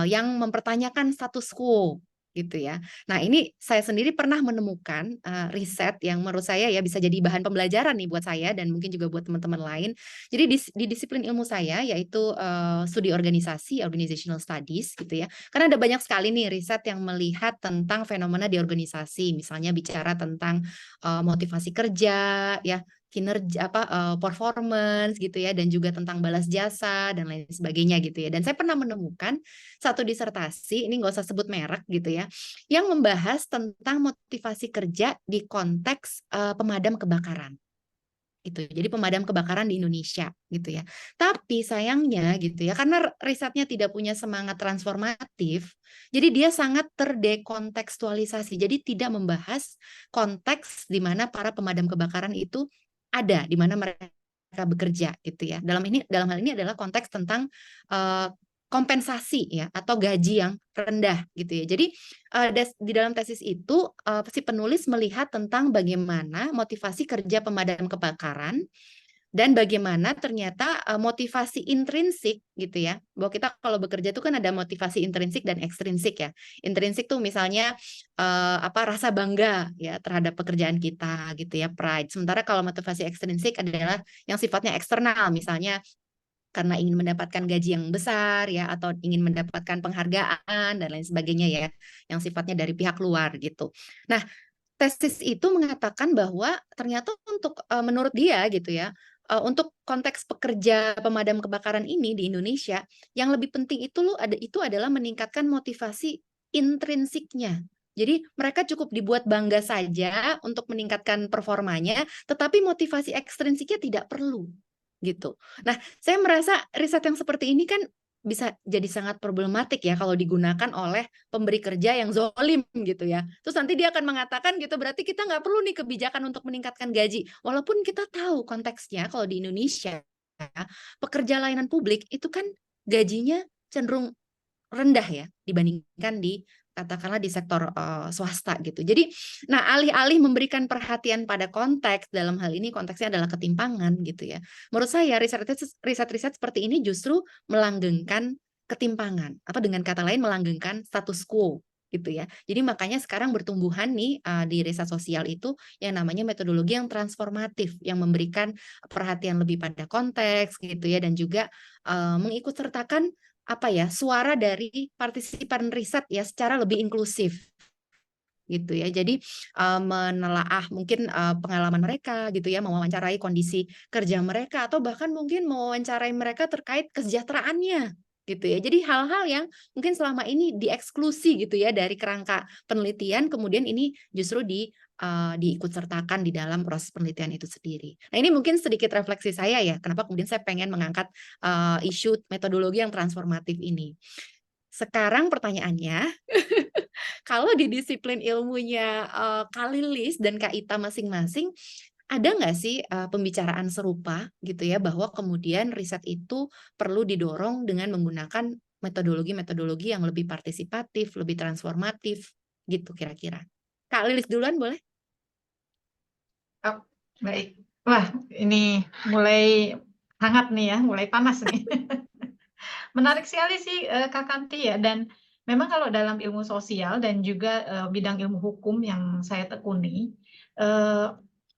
yang mempertanyakan status quo gitu ya. Nah, ini saya sendiri pernah menemukan riset yang menurut saya ya bisa jadi bahan pembelajaran nih buat saya dan mungkin juga buat teman-teman lain. Jadi di disiplin ilmu saya yaitu studi organisasi, organizational studies gitu ya. Karena ada banyak sekali nih riset yang melihat tentang fenomena di organisasi, misalnya bicara tentang motivasi kerja ya, kinerja performance gitu ya, dan juga tentang balas jasa dan lain sebagainya gitu ya. Dan saya pernah menemukan satu disertasi, ini nggak usah sebut merek gitu ya, yang membahas tentang motivasi kerja di konteks pemadam kebakaran. Gitu. Jadi pemadam kebakaran di Indonesia gitu ya. Tapi sayangnya gitu ya, karena risetnya tidak punya semangat transformatif, jadi dia sangat terdekontekstualisasi. Jadi tidak membahas konteks di mana para pemadam kebakaran itu ada, di mana mereka bekerja gitu ya. Dalam hal ini adalah konteks tentang kompensasi ya atau gaji yang rendah gitu ya. Jadi di dalam tesis itu si penulis melihat tentang bagaimana motivasi kerja pemadam kebakaran dan bagaimana ternyata motivasi intrinsik gitu ya. Bahwa kita kalau bekerja itu kan ada motivasi intrinsik dan ekstrinsik ya. Intrinsik tuh misalnya rasa bangga ya terhadap pekerjaan kita gitu ya, pride. Sementara kalau motivasi ekstrinsik adalah yang sifatnya eksternal, misalnya karena ingin mendapatkan gaji yang besar ya, atau ingin mendapatkan penghargaan dan lain sebagainya ya, yang sifatnya dari pihak luar gitu. Nah, tesis itu mengatakan bahwa ternyata untuk menurut dia gitu ya, untuk konteks pekerja pemadam kebakaran ini di Indonesia, yang lebih penting itu adalah meningkatkan motivasi intrinsiknya. Jadi mereka cukup dibuat bangga saja untuk meningkatkan performanya, tetapi motivasi ekstrinsiknya tidak perlu, gitu. Nah, saya merasa riset yang seperti ini kan bisa jadi sangat problematik ya kalau digunakan oleh pemberi kerja yang zolim gitu ya. Terus nanti dia akan mengatakan gitu, berarti kita nggak perlu nih kebijakan untuk meningkatkan gaji. Walaupun kita tahu konteksnya kalau di Indonesia, pekerja layanan publik itu kan gajinya cenderung rendah ya dibandingkan di katakanlah di sektor swasta gitu. Jadi, nah alih-alih memberikan perhatian pada konteks, dalam hal ini konteksnya adalah ketimpangan gitu ya. Menurut saya riset-riset seperti ini justru melanggengkan ketimpangan, apa dengan kata lain melanggengkan status quo gitu ya. Jadi makanya sekarang bertumbuhan nih di riset sosial itu yang namanya metodologi yang transformatif, yang memberikan perhatian lebih pada konteks gitu ya, dan juga mengikutsertakan apa ya, suara dari partisipan riset ya secara lebih inklusif gitu ya. Jadi menelaah mungkin pengalaman mereka gitu ya, mewawancarai kondisi kerja mereka atau bahkan mungkin mewawancarai mereka terkait kesejahteraannya gitu ya. Jadi hal-hal yang mungkin selama ini dieksklusi gitu ya dari kerangka penelitian, kemudian ini justru diikutsertakan di dalam proses penelitian itu sendiri. Nah, ini mungkin sedikit refleksi saya ya, kenapa kemudian saya pengen mengangkat isu metodologi yang transformatif ini. Sekarang pertanyaannya, kalau di disiplin ilmunya Kak Lilis dan Kak Ita masing-masing, ada nggak sih pembicaraan serupa gitu ya, bahwa kemudian riset itu perlu didorong dengan menggunakan metodologi-metodologi yang lebih partisipatif, lebih transformatif gitu kira-kira. Kak Lilis duluan boleh? Oh, baik. Wah, ini mulai hangat nih ya, mulai panas nih. Menarik sekali sih Kak Kanti ya, dan memang kalau dalam ilmu sosial dan juga bidang ilmu hukum yang saya tekuni, eh,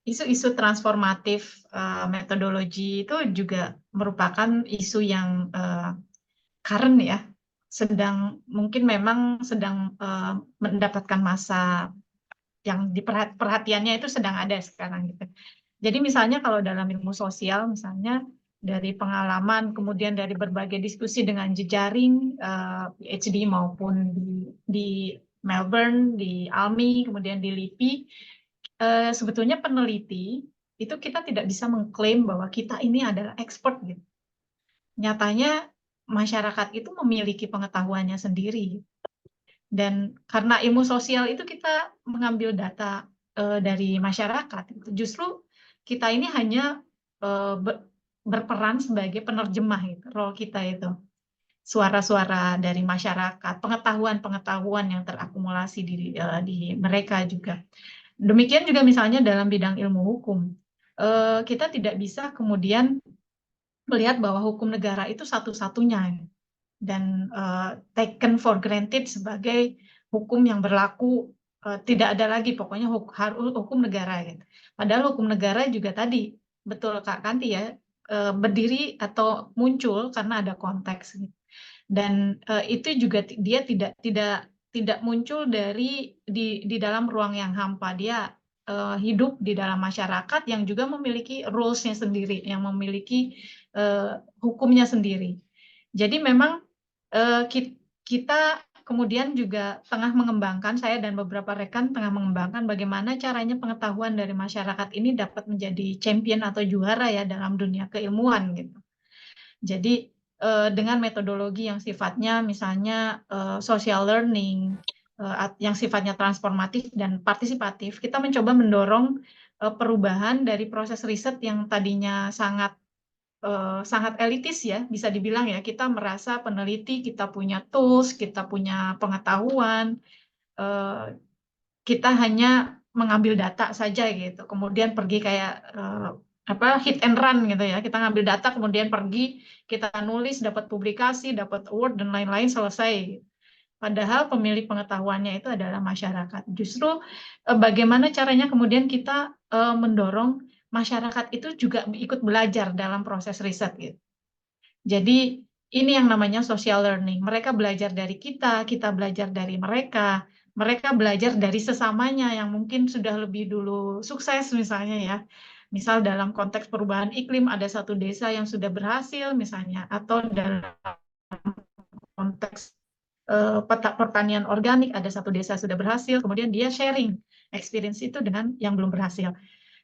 isu-isu transformatif metodologi itu juga merupakan isu yang current ya, mungkin memang sedang mendapatkan masa yang perhatiannya itu sedang ada sekarang gitu. Jadi misalnya kalau dalam ilmu sosial, misalnya dari pengalaman, kemudian dari berbagai diskusi dengan jejaring PhD maupun di Melbourne, di ALMI, kemudian di LIPI, sebetulnya peneliti itu kita tidak bisa mengklaim bahwa kita ini adalah expert gitu. Nyatanya masyarakat itu memiliki pengetahuannya sendiri. Dan karena ilmu sosial itu kita mengambil data dari masyarakat, justru kita ini hanya berperan sebagai penerjemah gitu, role kita itu. Suara-suara dari masyarakat, pengetahuan-pengetahuan yang terakumulasi di mereka juga. Demikian juga misalnya dalam bidang ilmu hukum. Kita tidak bisa kemudian melihat bahwa hukum negara itu satu-satunya dan taken for granted sebagai hukum yang berlaku, tidak ada lagi pokoknya hukum negara gitu. Padahal hukum negara juga tadi betul Kak Kanti ya, berdiri atau muncul karena ada konteks gitu. Dan itu juga dia tidak muncul di dalam ruang yang hampa. Dia hidup di dalam masyarakat yang juga memiliki rules-nya sendiri, yang memiliki hukumnya sendiri. Jadi memang kita kemudian juga tengah mengembangkan, saya dan beberapa rekan tengah mengembangkan bagaimana caranya pengetahuan dari masyarakat ini dapat menjadi champion atau juara ya dalam dunia keilmuan gitu. Jadi dengan metodologi yang sifatnya misalnya social learning, yang sifatnya transformatif dan partisipatif, kita mencoba mendorong perubahan dari proses riset yang tadinya sangat elitis ya, bisa dibilang ya, kita merasa peneliti, kita punya tools, kita punya pengetahuan, kita hanya mengambil data saja gitu, kemudian pergi kayak hit and run gitu ya, kita ngambil data kemudian pergi, kita nulis, dapat publikasi, dapat award dan lain-lain, selesai. Padahal pemilik pengetahuannya itu adalah masyarakat. Justru bagaimana caranya kemudian kita mendorong masyarakat itu juga ikut belajar dalam proses riset gitu. Jadi ini yang namanya social learning. Mereka belajar dari kita belajar dari mereka belajar dari sesamanya yang mungkin sudah lebih dulu sukses misalnya ya. Misal dalam konteks perubahan iklim ada satu desa yang sudah berhasil misalnya, atau dalam konteks pertanian organik ada satu desa sudah berhasil, kemudian dia sharing experience itu dengan yang belum berhasil.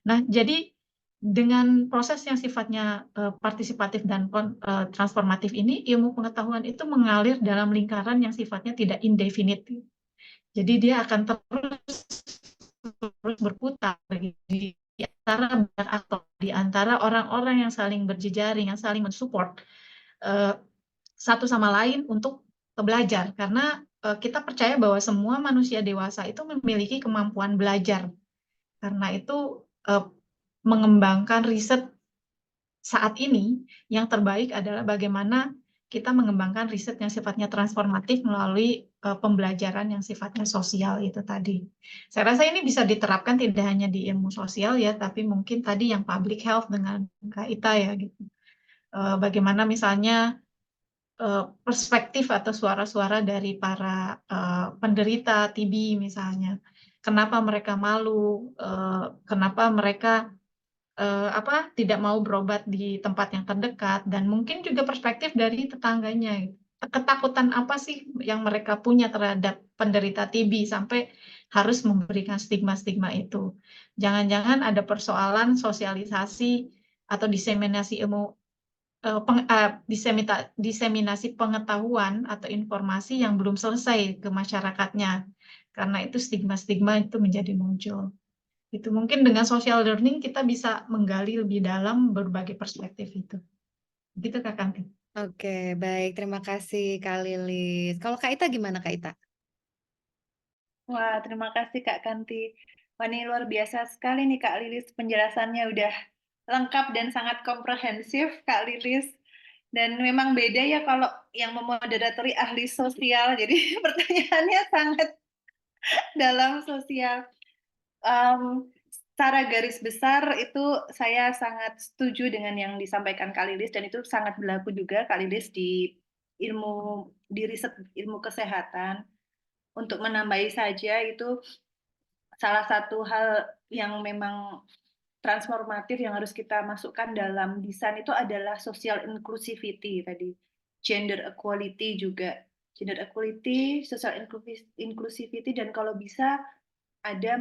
Nah, jadi dengan proses yang sifatnya partisipatif dan transformatif ini, ilmu pengetahuan itu mengalir dalam lingkaran yang sifatnya tidak indefinite. Jadi dia akan terus berputar di antara banyak aktor, di antara orang-orang yang saling berjejaring, yang saling mensupport satu sama lain untuk belajar. Karena kita percaya bahwa semua manusia dewasa itu memiliki kemampuan belajar. Karena itu mengembangkan riset saat ini yang terbaik adalah bagaimana kita mengembangkan riset yang sifatnya transformatif melalui pembelajaran yang sifatnya sosial itu tadi. Saya rasa ini bisa diterapkan tidak hanya di ilmu sosial ya, tapi mungkin tadi yang public health dengan Kak Ita ya gitu. Bagaimana misalnya perspektif atau suara-suara dari para penderita TB misalnya. Kenapa mereka malu? Kenapa mereka tidak mau berobat di tempat yang terdekat, dan mungkin juga perspektif dari tetangganya. Ketakutan apa sih yang mereka punya terhadap penderita TB sampai harus memberikan stigma-stigma itu? Jangan-jangan ada persoalan sosialisasi atau diseminasi ilmu, diseminasi pengetahuan atau informasi yang belum selesai ke masyarakatnya. Karena itu stigma-stigma itu menjadi muncul. Itu mungkin dengan social learning kita bisa menggali lebih dalam berbagai perspektif itu. Gitu Kak Kanti. Oke, baik. Terima kasih Kak Lilis. Kalau Kak Ita gimana Kak Ita? Wah, terima kasih Kak Kanti. Wah, ini luar biasa sekali nih Kak Lilis, penjelasannya udah lengkap dan sangat komprehensif Kak Lilis. Dan memang beda ya kalau yang memoderatori ahli sosial, jadi pertanyaannya sangat dalam sosial. Secara garis besar itu saya sangat setuju dengan yang disampaikan Kak Lilis, dan itu sangat berlaku juga Kak Lilis di riset ilmu kesehatan. Untuk menambahi saja, itu salah satu hal yang memang transformatif yang harus kita masukkan dalam desain itu adalah social inclusivity tadi, gender equality juga, gender equality, social inclusivity, dan kalau bisa ada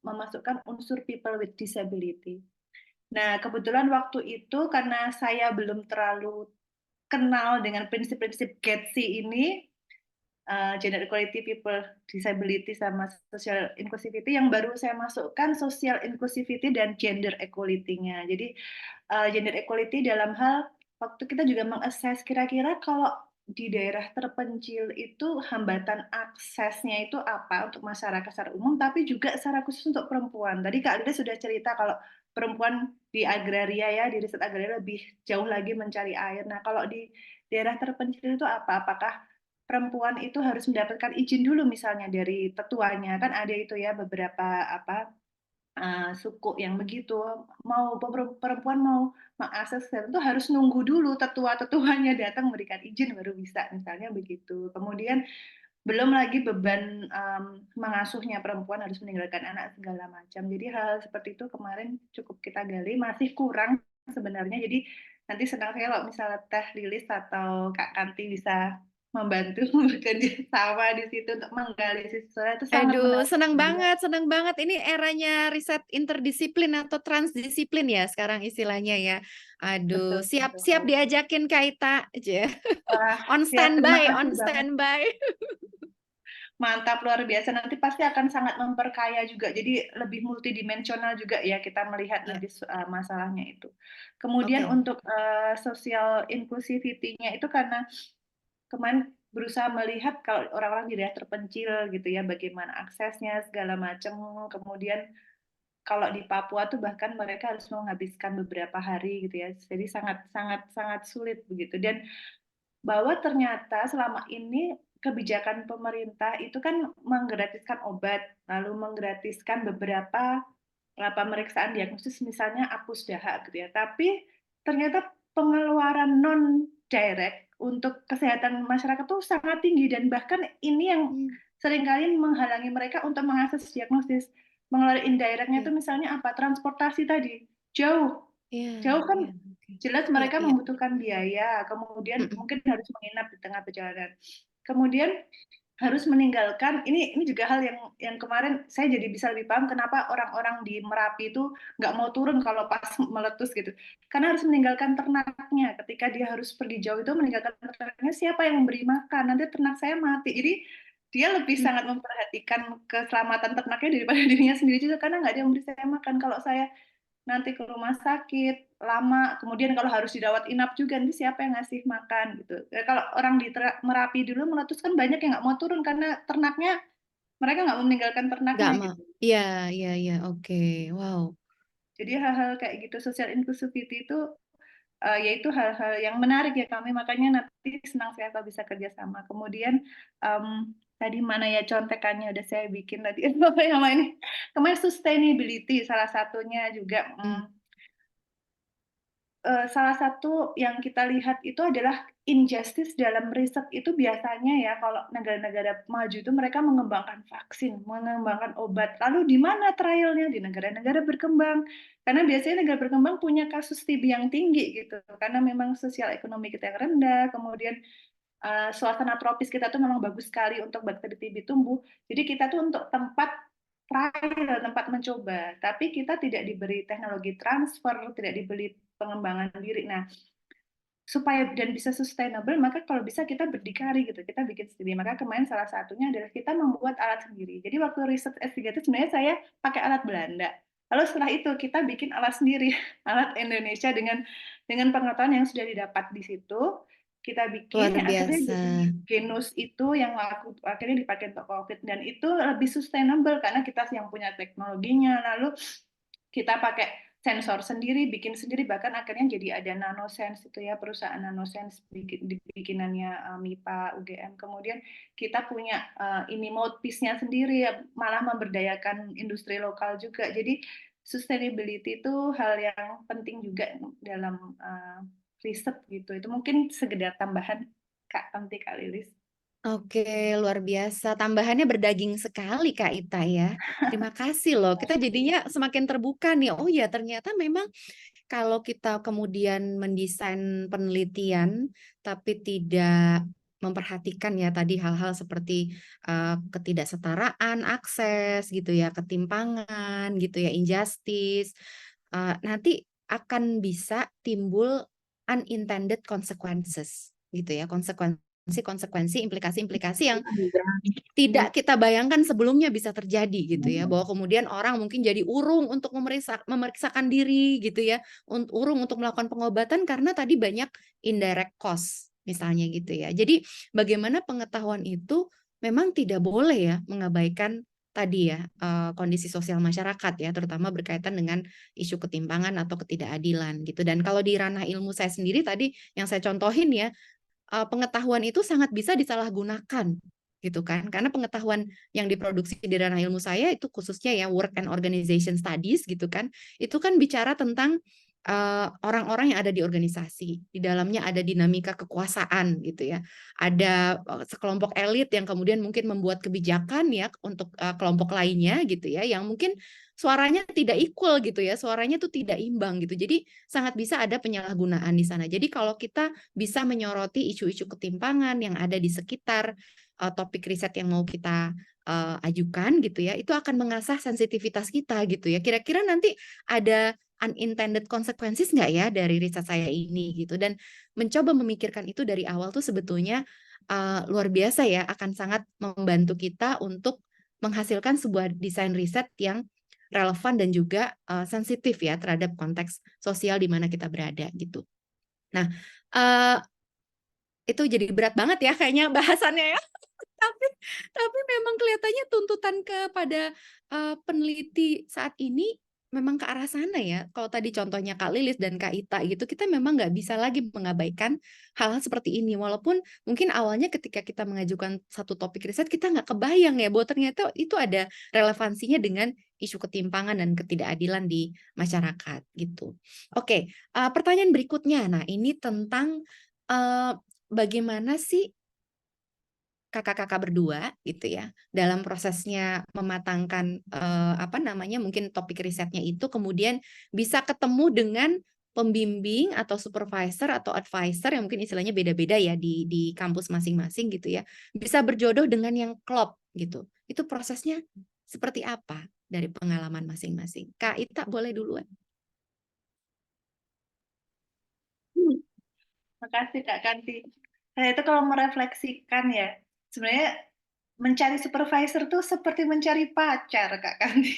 memasukkan unsur people with disability. Nah, kebetulan waktu itu karena saya belum terlalu kenal dengan prinsip-prinsip GETSI ini, gender equality, people disability, sama social inclusivity, yang baru saya masukkan social inclusivity dan gender equality-nya. Jadi gender equality dalam hal waktu kita juga mengakses kira-kira kalau di daerah terpencil itu hambatan aksesnya itu apa untuk masyarakat secara umum, tapi juga secara khusus untuk perempuan. Tadi Kak Lida sudah cerita kalau perempuan di agraria ya, di riset agraria lebih jauh lagi mencari air. Nah, kalau di daerah terpencil itu apa? Apakah perempuan itu harus mendapatkan izin dulu misalnya dari tetuanya? Kan ada itu ya beberapa suku yang begitu, mau perempuan mau mengakses itu harus nunggu dulu tetua-tetuanya datang memberikan izin baru bisa, misalnya begitu. Kemudian belum lagi beban mengasuhnya, perempuan harus meninggalkan anak segala macam. Jadi hal seperti itu kemarin cukup kita gali, masih kurang sebenarnya. Jadi nanti senang saya kalau misalnya Teh Lilis atau Kak Kanti bisa membantu bekerja sama di situ untuk menggali sesuatu, itu sangat Aduh, menarik. senang banget, senang banget. Ini eranya riset interdisiplin atau transdisiplin ya sekarang istilahnya ya. Aduh, Betul, siap-siap betul. diajakin Kak Ita aja. Wah, On siap, terima standby, kasih on banget. standby. Mantap, luar biasa. Nanti pasti akan sangat memperkaya juga. Jadi lebih multidimensional juga ya kita melihat Ya, nanti masalahnya itu. Kemudian oke. untuk social inclusivity-nya itu karena kemarin berusaha melihat kalau orang-orang di daerah terpencil gitu ya, bagaimana aksesnya segala macam. Kemudian kalau di Papua tuh bahkan mereka harus menghabiskan beberapa hari gitu ya. Jadi sangat sangat sangat sulit begitu. Dan bahwa ternyata selama ini kebijakan pemerintah itu kan menggratiskan obat, lalu menggratiskan beberapa pemeriksaan diagnosis, misalnya apus dahak gitu ya. Tapi ternyata pengeluaran non direct untuk kesehatan masyarakat tuh sangat tinggi, dan bahkan ini yang seringkali menghalangi mereka untuk mengakses diagnosis. Mengelola indirectnya itu misalnya apa? Transportasi tadi, jauh kan jelas mereka membutuhkan biaya, kemudian mungkin harus menginap di tengah perjalanan. Kemudian harus meninggalkan, ini juga hal yang kemarin saya jadi bisa lebih paham kenapa orang-orang di Merapi itu nggak mau turun kalau pas meletus gitu. Karena harus meninggalkan ternaknya. Ketika dia harus pergi jauh itu meninggalkan ternaknya, siapa yang memberi makan? Nanti ternak saya mati. Jadi dia lebih sangat memperhatikan keselamatan ternaknya daripada dirinya sendiri juga, karena nggak ada yang memberi saya makan. Kalau saya nanti ke rumah sakit lama, kemudian kalau harus dirawat inap juga, nanti siapa yang ngasih makan gitu. Kalau orang di Merapi dulu meletus kan banyak yang nggak mau turun karena ternaknya, mereka nggak mau meninggalkan Nggak ternaknya mau. gitu. Iya, oke. Wow. Jadi hal-hal kayak gitu, social inclusivity itu yaitu hal-hal yang menarik ya kami, makanya nanti senang saya kalau bisa kerjasama. Kemudian tadi mana ya contekannya udah saya bikin tadi sama ini. Kemarin sustainability salah satunya juga. Salah satu yang kita lihat itu adalah injustice dalam riset itu biasanya ya, kalau negara-negara maju itu mereka mengembangkan vaksin, mengembangkan obat. Lalu di mana trialnya? Di negara-negara berkembang. Karena biasanya negara berkembang punya kasus TB yang tinggi gitu, karena memang sosial ekonomi kita yang rendah, kemudian suasana tropis kita tuh memang bagus sekali untuk bakteri TB tumbuh. Jadi kita tuh untuk tempat trial, tempat mencoba, tapi kita tidak diberi teknologi transfer, tidak diberi pengembangan diri. Nah, supaya dan bisa sustainable, maka kalau bisa kita berdikari gitu, kita bikin sendiri. Maka kemarin salah satunya adalah kita membuat alat sendiri. Jadi waktu riset S3 itu sebenarnya saya pakai alat Belanda. Lalu setelah itu kita bikin alat sendiri, alat Indonesia dengan pengetahuan yang sudah didapat di situ. Kita Luar bikin, akhirnya biasa. jadi genus itu yang akhirnya dipakai untuk COVID, dan itu lebih sustainable karena kita yang punya teknologinya. Lalu kita pakai sensor sendiri, bikin sendiri, bahkan akhirnya jadi ada NanoSense itu ya, perusahaan NanoSense bikinannya MIPA, UGM. Kemudian kita punya ini mouthpiece-nya sendiri, malah memberdayakan industri lokal juga. Jadi sustainability itu hal yang penting juga dalam riset gitu. Itu mungkin sekedar tambahan Kak Tanti, Kak Lilis. Oke, luar biasa. Tambahannya berdaging sekali Kak Ita ya. Terima kasih loh. Kita jadinya semakin terbuka nih. Oh ya, ternyata memang kalau kita kemudian mendesain penelitian tapi tidak memperhatikan ya tadi hal-hal seperti ketidaksetaraan akses gitu ya, ketimpangan gitu ya, injustice, nanti akan bisa timbul unintended consequences gitu ya, konsekuensi, implikasi-implikasi yang tidak kita bayangkan sebelumnya bisa terjadi gitu ya, bahwa kemudian orang mungkin jadi urung untuk memeriksakan diri gitu ya, urung untuk melakukan pengobatan karena tadi banyak indirect cost misalnya gitu ya. Jadi bagaimana pengetahuan itu memang tidak boleh ya mengabaikan tadi ya kondisi sosial masyarakat ya, terutama berkaitan dengan isu ketimpangan atau ketidakadilan gitu. Dan kalau di ranah ilmu saya sendiri tadi yang saya contohin ya, pengetahuan itu sangat bisa disalahgunakan gitu kan, karena pengetahuan yang diproduksi di ranah ilmu saya itu khususnya ya work and organization studies gitu kan, itu kan bicara tentang orang-orang yang ada di organisasi, di dalamnya ada dinamika kekuasaan gitu ya, ada sekelompok elit yang kemudian mungkin membuat kebijakan ya untuk kelompok lainnya gitu ya, yang mungkin suaranya tidak equal gitu ya, suaranya tuh tidak imbang gitu, jadi sangat bisa ada penyalahgunaan di sana. Jadi kalau kita bisa menyoroti isu-isu ketimpangan yang ada di sekitar topik riset yang mau kita ajukan gitu ya, itu akan mengasah sensitivitas kita gitu ya. Kira-kira nanti ada unintended consequences nggak ya dari riset saya ini gitu, dan mencoba memikirkan itu dari awal tuh sebetulnya luar biasa ya, akan sangat membantu kita untuk menghasilkan sebuah desain riset yang relevan dan juga sensitif ya terhadap konteks sosial di mana kita berada gitu. Nah, itu jadi berat banget ya kayaknya bahasannya ya. Tapi memang kelihatannya tuntutan kepada peneliti saat ini memang ke arah sana ya. Kalau tadi contohnya Kak Lilis dan Kak Ita gitu, kita memang nggak bisa lagi mengabaikan hal-hal seperti ini. Walaupun mungkin awalnya ketika kita mengajukan satu topik riset, kita nggak kebayang ya bahwa ternyata itu ada relevansinya dengan isu ketimpangan dan ketidakadilan di masyarakat gitu. Oke, pertanyaan berikutnya. Nah, ini tentang bagaimana sih kakak-kakak berdua gitu ya dalam prosesnya mematangkan mungkin topik risetnya itu, kemudian bisa ketemu dengan pembimbing atau supervisor atau advisor yang mungkin istilahnya beda-beda ya di kampus masing-masing gitu ya, bisa berjodoh dengan yang klop gitu. Itu prosesnya seperti apa dari pengalaman masing-masing? Kak Ita boleh duluan. Makasih Kak Kanti. Saya itu kalau merefleksikan ya, sebenarnya mencari supervisor tuh seperti mencari pacar Kak Kanti.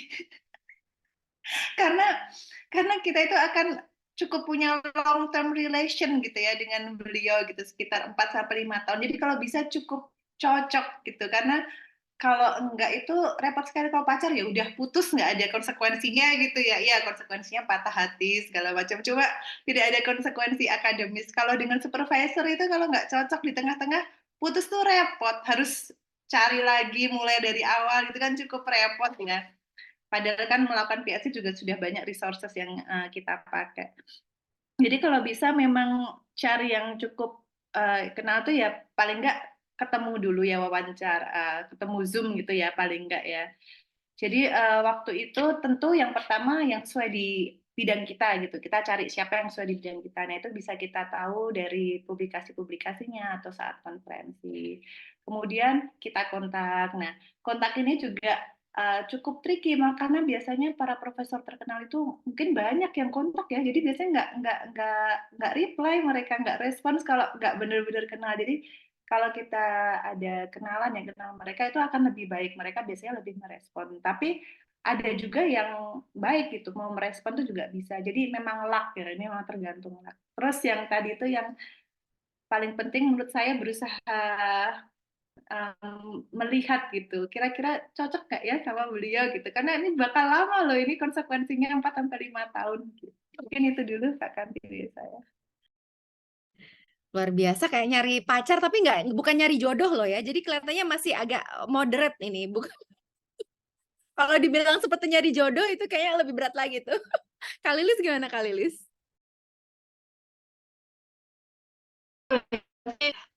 karena kita itu akan cukup punya long term relation gitu ya dengan beliau gitu sekitar 4 sampai 5 tahun. Jadi kalau bisa cukup cocok gitu, karena kalau enggak itu repot sekali. Kalau pacar ya udah putus, nggak ada konsekuensinya gitu ya. Iya, konsekuensinya patah hati segala macam, cuma tidak ada konsekuensi akademis. Kalau dengan supervisor itu kalau nggak cocok di tengah-tengah putus tuh repot, harus cari lagi mulai dari awal gitu kan, cukup repot ya. Padahal kan melakukan PhD juga sudah banyak resources yang kita pakai. Jadi kalau bisa memang cari yang cukup kenal tuh ya paling nggak ketemu dulu ya, wawancara, ketemu Zoom gitu ya paling nggak ya. Jadi waktu itu tentu yang pertama yang sesuai di bidang kita gitu. Kita cari siapa yang sesuai di bidang kita. Nah itu bisa kita tahu dari publikasi-publikasinya atau saat konferensi. Kemudian kita kontak. Nah kontak ini juga cukup tricky, karena biasanya para profesor terkenal itu mungkin banyak yang kontak ya. Jadi biasanya nggak reply, mereka nggak respons kalau nggak benar-benar kenal. Jadi kalau kita ada kenalan yang kenal mereka itu akan lebih baik, mereka biasanya lebih merespon. Tapi ada juga yang baik gitu, mau merespon tuh juga bisa. Jadi memang luck ya, ini memang tergantung luck. Terus yang tadi itu yang paling penting menurut saya berusaha melihat gitu, kira-kira cocok nggak ya sama beliau gitu, karena ini bakal lama loh, ini konsekuensinya 4 sampai 5 tahun gitu. Mungkin itu dulu Kak Kanti dari saya. Luar biasa, kayak nyari pacar tapi bukan nyari jodoh loh ya. Jadi kelihatannya masih agak moderate ini. Kalau dibilang seperti nyari jodoh itu kayaknya lebih berat lagi tuh. Kak Lilis gimana Kak Lilis?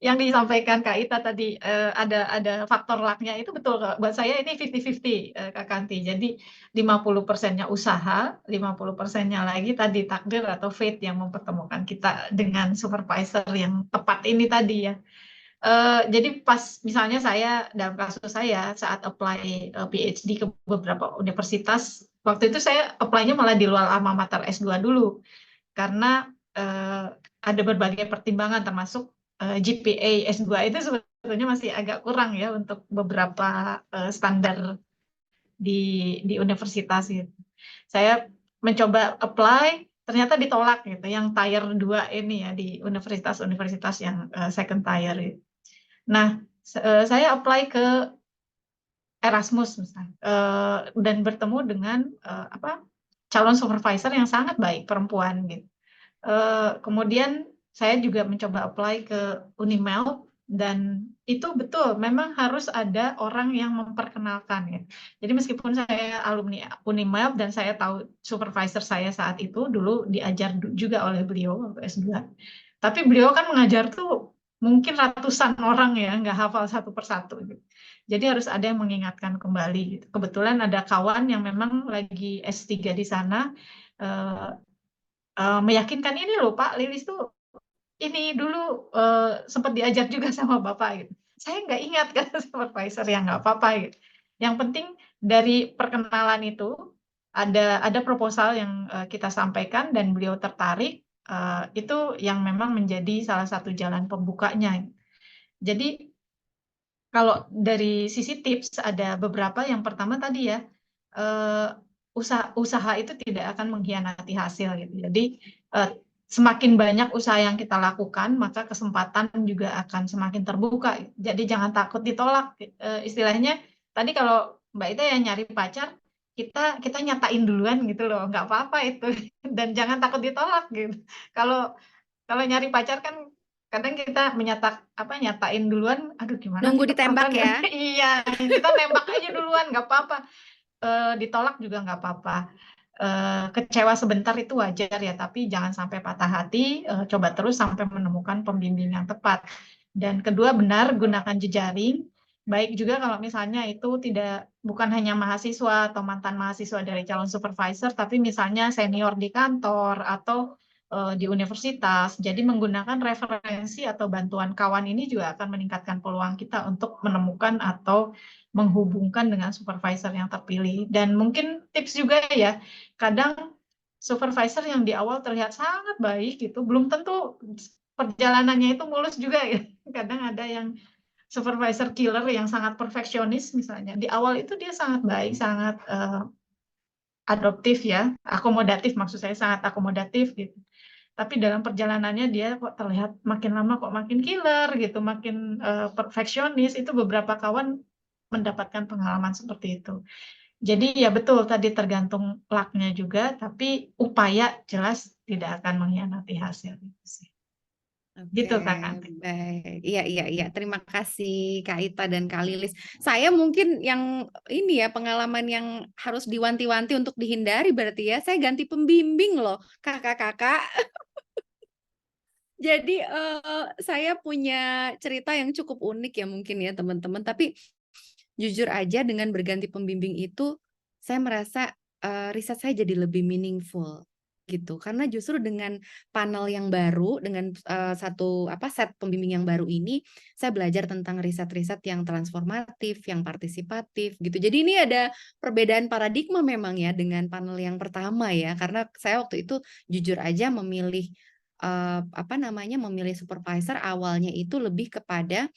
Yang disampaikan Kak Ita tadi ada faktor luck-nya itu betul. Buat saya ini 50-50 Kak Kanti. Jadi 50%-nya usaha, 50%-nya lagi tadi takdir atau fate yang mempertemukan kita dengan supervisor yang tepat ini tadi ya. Jadi pas misalnya saya dalam kasus saya saat apply PhD ke beberapa universitas, waktu itu saya apply-nya malah di luar alma mater S2 dulu karena ada berbagai pertimbangan termasuk GPA S2 itu sebetulnya masih agak kurang ya untuk beberapa standar di universitas gitu. Saya mencoba apply, ternyata ditolak gitu, yang tier 2 ini ya di universitas-universitas yang second tier gitu. Nah, saya apply ke Erasmus misalnya, dan bertemu dengan calon supervisor yang sangat baik, perempuan gitu. Kemudian saya juga mencoba apply ke Unimelb, dan itu betul memang harus ada orang yang memperkenalkan ya. Jadi meskipun saya alumni Unimelb dan saya tahu supervisor saya saat itu dulu diajar juga oleh beliau waktu S2, tapi beliau kan mengajar tuh mungkin ratusan orang ya, nggak hafal satu persatu gitu. Jadi harus ada yang mengingatkan kembali gitu. Kebetulan ada kawan yang memang lagi S3 di sana, meyakinkan, ini loh Pak Lilis tuh ini dulu sempat diajar juga sama Bapak gitu. Saya nggak ingat kan supervisor, yang nggak apa-apa gitu. Yang penting dari perkenalan itu ada proposal yang kita sampaikan dan beliau tertarik, itu yang memang menjadi salah satu jalan pembukanya. Jadi kalau dari sisi tips ada beberapa. Yang pertama tadi ya, usaha itu tidak akan mengkhianati hasil gitu. Jadi semakin banyak usaha yang kita lakukan, maka kesempatan juga akan semakin terbuka. Jadi jangan takut ditolak. Istilahnya tadi kalau Mbak Ita yang nyari pacar, kita nyatain duluan gitu loh, nggak apa-apa itu. Dan jangan takut ditolak gitu. Kalau nyari pacar kan kadang kita nyatain duluan, aduh gimana Nunggu kita ditembak perempuan ya. iya, kita nembak aja duluan, nggak apa-apa. Ditolak juga nggak apa-apa. kecewa sebentar itu wajar ya, tapi jangan sampai patah hati, coba terus sampai menemukan pembimbing yang tepat. Dan kedua, benar gunakan jejaring. Baik juga kalau misalnya itu bukan hanya mahasiswa atau mantan mahasiswa dari calon supervisor, tapi misalnya senior di kantor atau di universitas. Jadi menggunakan referensi atau bantuan kawan ini juga akan meningkatkan peluang kita untuk menemukan atau menghubungkan dengan supervisor yang terpilih. Dan mungkin tips juga ya, kadang supervisor yang di awal terlihat sangat baik gitu, belum tentu perjalanannya itu mulus juga ya. Kadang ada yang supervisor killer yang sangat perfeksionis misalnya. Di awal itu dia sangat baik, sangat adoptif ya, akomodatif, maksud saya sangat akomodatif gitu. Tapi dalam perjalanannya dia kok terlihat makin lama kok makin killer gitu, makin perfeksionis. Itu beberapa kawan mendapatkan pengalaman seperti itu. Jadi ya betul tadi tergantung luck-nya juga, tapi upaya jelas tidak akan mengkhianati hasil. Oke, Gitu Kak Kanti. baik. Iya. Terima kasih Kak Ita dan Kak Lilis. Saya mungkin yang ini ya pengalaman yang harus diwanti-wanti untuk dihindari berarti ya. Saya ganti pembimbing loh, kakak-kakak. Jadi saya punya cerita yang cukup unik ya mungkin ya teman-teman. Tapi jujur aja dengan berganti pembimbing itu, saya merasa riset saya jadi lebih meaningful gitu. Karena justru dengan panel yang baru, dengan set pembimbing yang baru ini, saya belajar tentang riset-riset yang transformatif, yang partisipatif gitu. Jadi ini ada perbedaan paradigma memang ya dengan panel yang pertama ya. Karena saya waktu itu jujur aja memilih memilih supervisor awalnya itu lebih kepada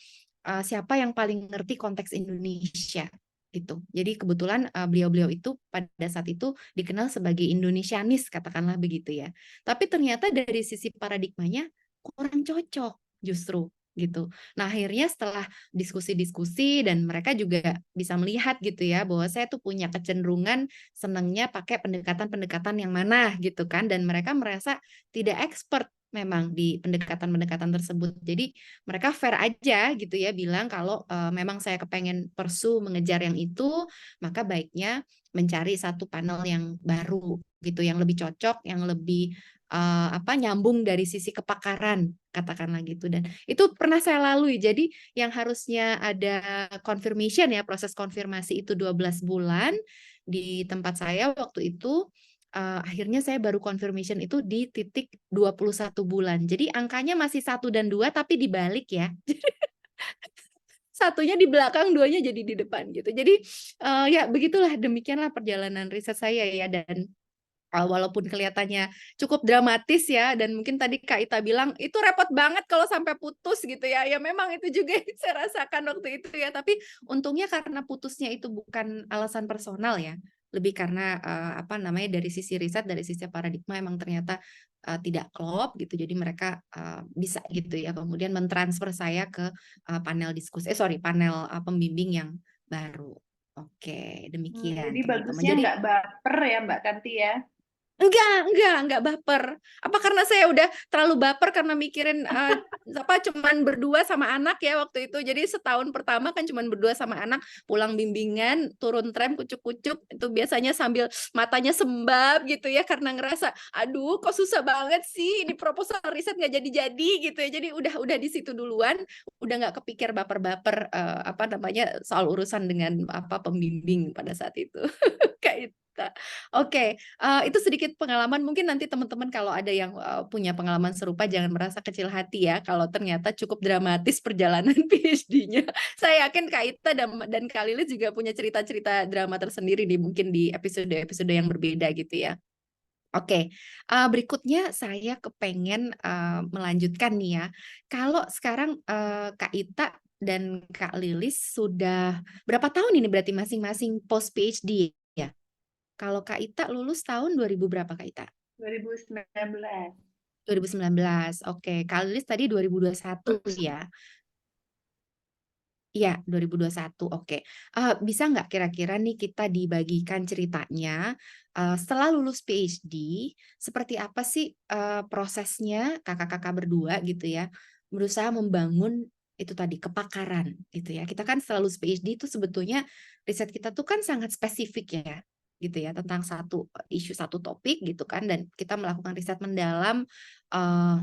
siapa yang paling ngerti konteks Indonesia gitu. Jadi kebetulan beliau-beliau itu pada saat itu dikenal sebagai Indonesianis katakanlah begitu ya. Tapi ternyata dari sisi paradigmanya kurang cocok justru gitu. Nah, akhirnya setelah diskusi-diskusi dan mereka juga bisa melihat gitu ya bahwa saya tuh punya kecenderungan senangnya pakai pendekatan-pendekatan yang mana gitu kan, dan mereka merasa tidak expert memang di pendekatan-pendekatan tersebut. Jadi mereka fair aja gitu ya bilang kalau memang saya kepengen pursue mengejar yang itu, maka baiknya mencari satu panel yang baru gitu, yang lebih cocok, yang lebih nyambung dari sisi kepakaran katakanlah gitu. Dan itu pernah saya lalui. Jadi yang harusnya ada confirmation ya, proses konfirmasi itu 12 bulan di tempat saya waktu itu, akhirnya saya baru confirmation itu di titik 21 bulan. Jadi angkanya masih 1 dan 2 tapi dibalik ya. Satunya di belakang, duanya jadi di depan gitu. Jadi ya begitulah, demikianlah perjalanan riset saya ya. Dan walaupun kelihatannya cukup dramatis ya, dan mungkin tadi Kak Ita bilang itu repot banget kalau sampai putus gitu ya. Ya memang itu juga yang saya rasakan waktu itu ya. Tapi untungnya karena putusnya itu bukan alasan personal ya, lebih karena dari sisi riset, dari sisi paradigma emang ternyata tidak klop gitu. Jadi mereka bisa gitu ya kemudian mentransfer saya ke panel pembimbing yang baru. Oke, demikian Jadi teman-teman. bagusnya Jadi nggak baper ya Mbak Kanti ya. Enggak baper. Apa karena saya udah terlalu baper karena mikirin cuman berdua sama anak ya waktu itu. Jadi setahun pertama kan cuman berdua sama anak, pulang bimbingan, turun tram kucuk-kucuk itu biasanya sambil matanya sembab gitu ya karena ngerasa aduh kok susah banget sih ini proposal riset nggak jadi-jadi gitu ya. Jadi udah di situ duluan, udah nggak kepikir baper-baper soal urusan dengan pembimbing pada saat itu. Kayak itu. Oke, itu sedikit pengalaman. Mungkin nanti teman-teman kalau ada yang punya pengalaman serupa jangan merasa kecil hati ya kalau ternyata cukup dramatis perjalanan PhD-nya. Saya yakin Kak Ita dan Kak Lilis juga punya cerita-cerita drama tersendiri mungkin di episode-episode yang berbeda gitu ya. Oke, berikutnya saya kepengen melanjutkan nih ya. Kalau sekarang Kak Ita dan Kak Lilis sudah berapa tahun ini berarti masing-masing post PhD ya? Kalau Kak Ita lulus tahun 2000 berapa Kak Ita? 2019. 2019. Oke, Kak Lilis tadi 2021 ya. Iya, 2021. Oke. Bisa nggak kira-kira nih kita dibagikan ceritanya setelah lulus PhD, seperti apa sih prosesnya kakak-kakak berdua gitu ya, berusaha membangun itu tadi kepakaran gitu ya. Kita kan setelah lulus PhD itu sebetulnya riset kita tuh kan sangat spesifik ya. gitu ya, tentang satu isu, satu topik gitu kan, dan kita melakukan riset mendalam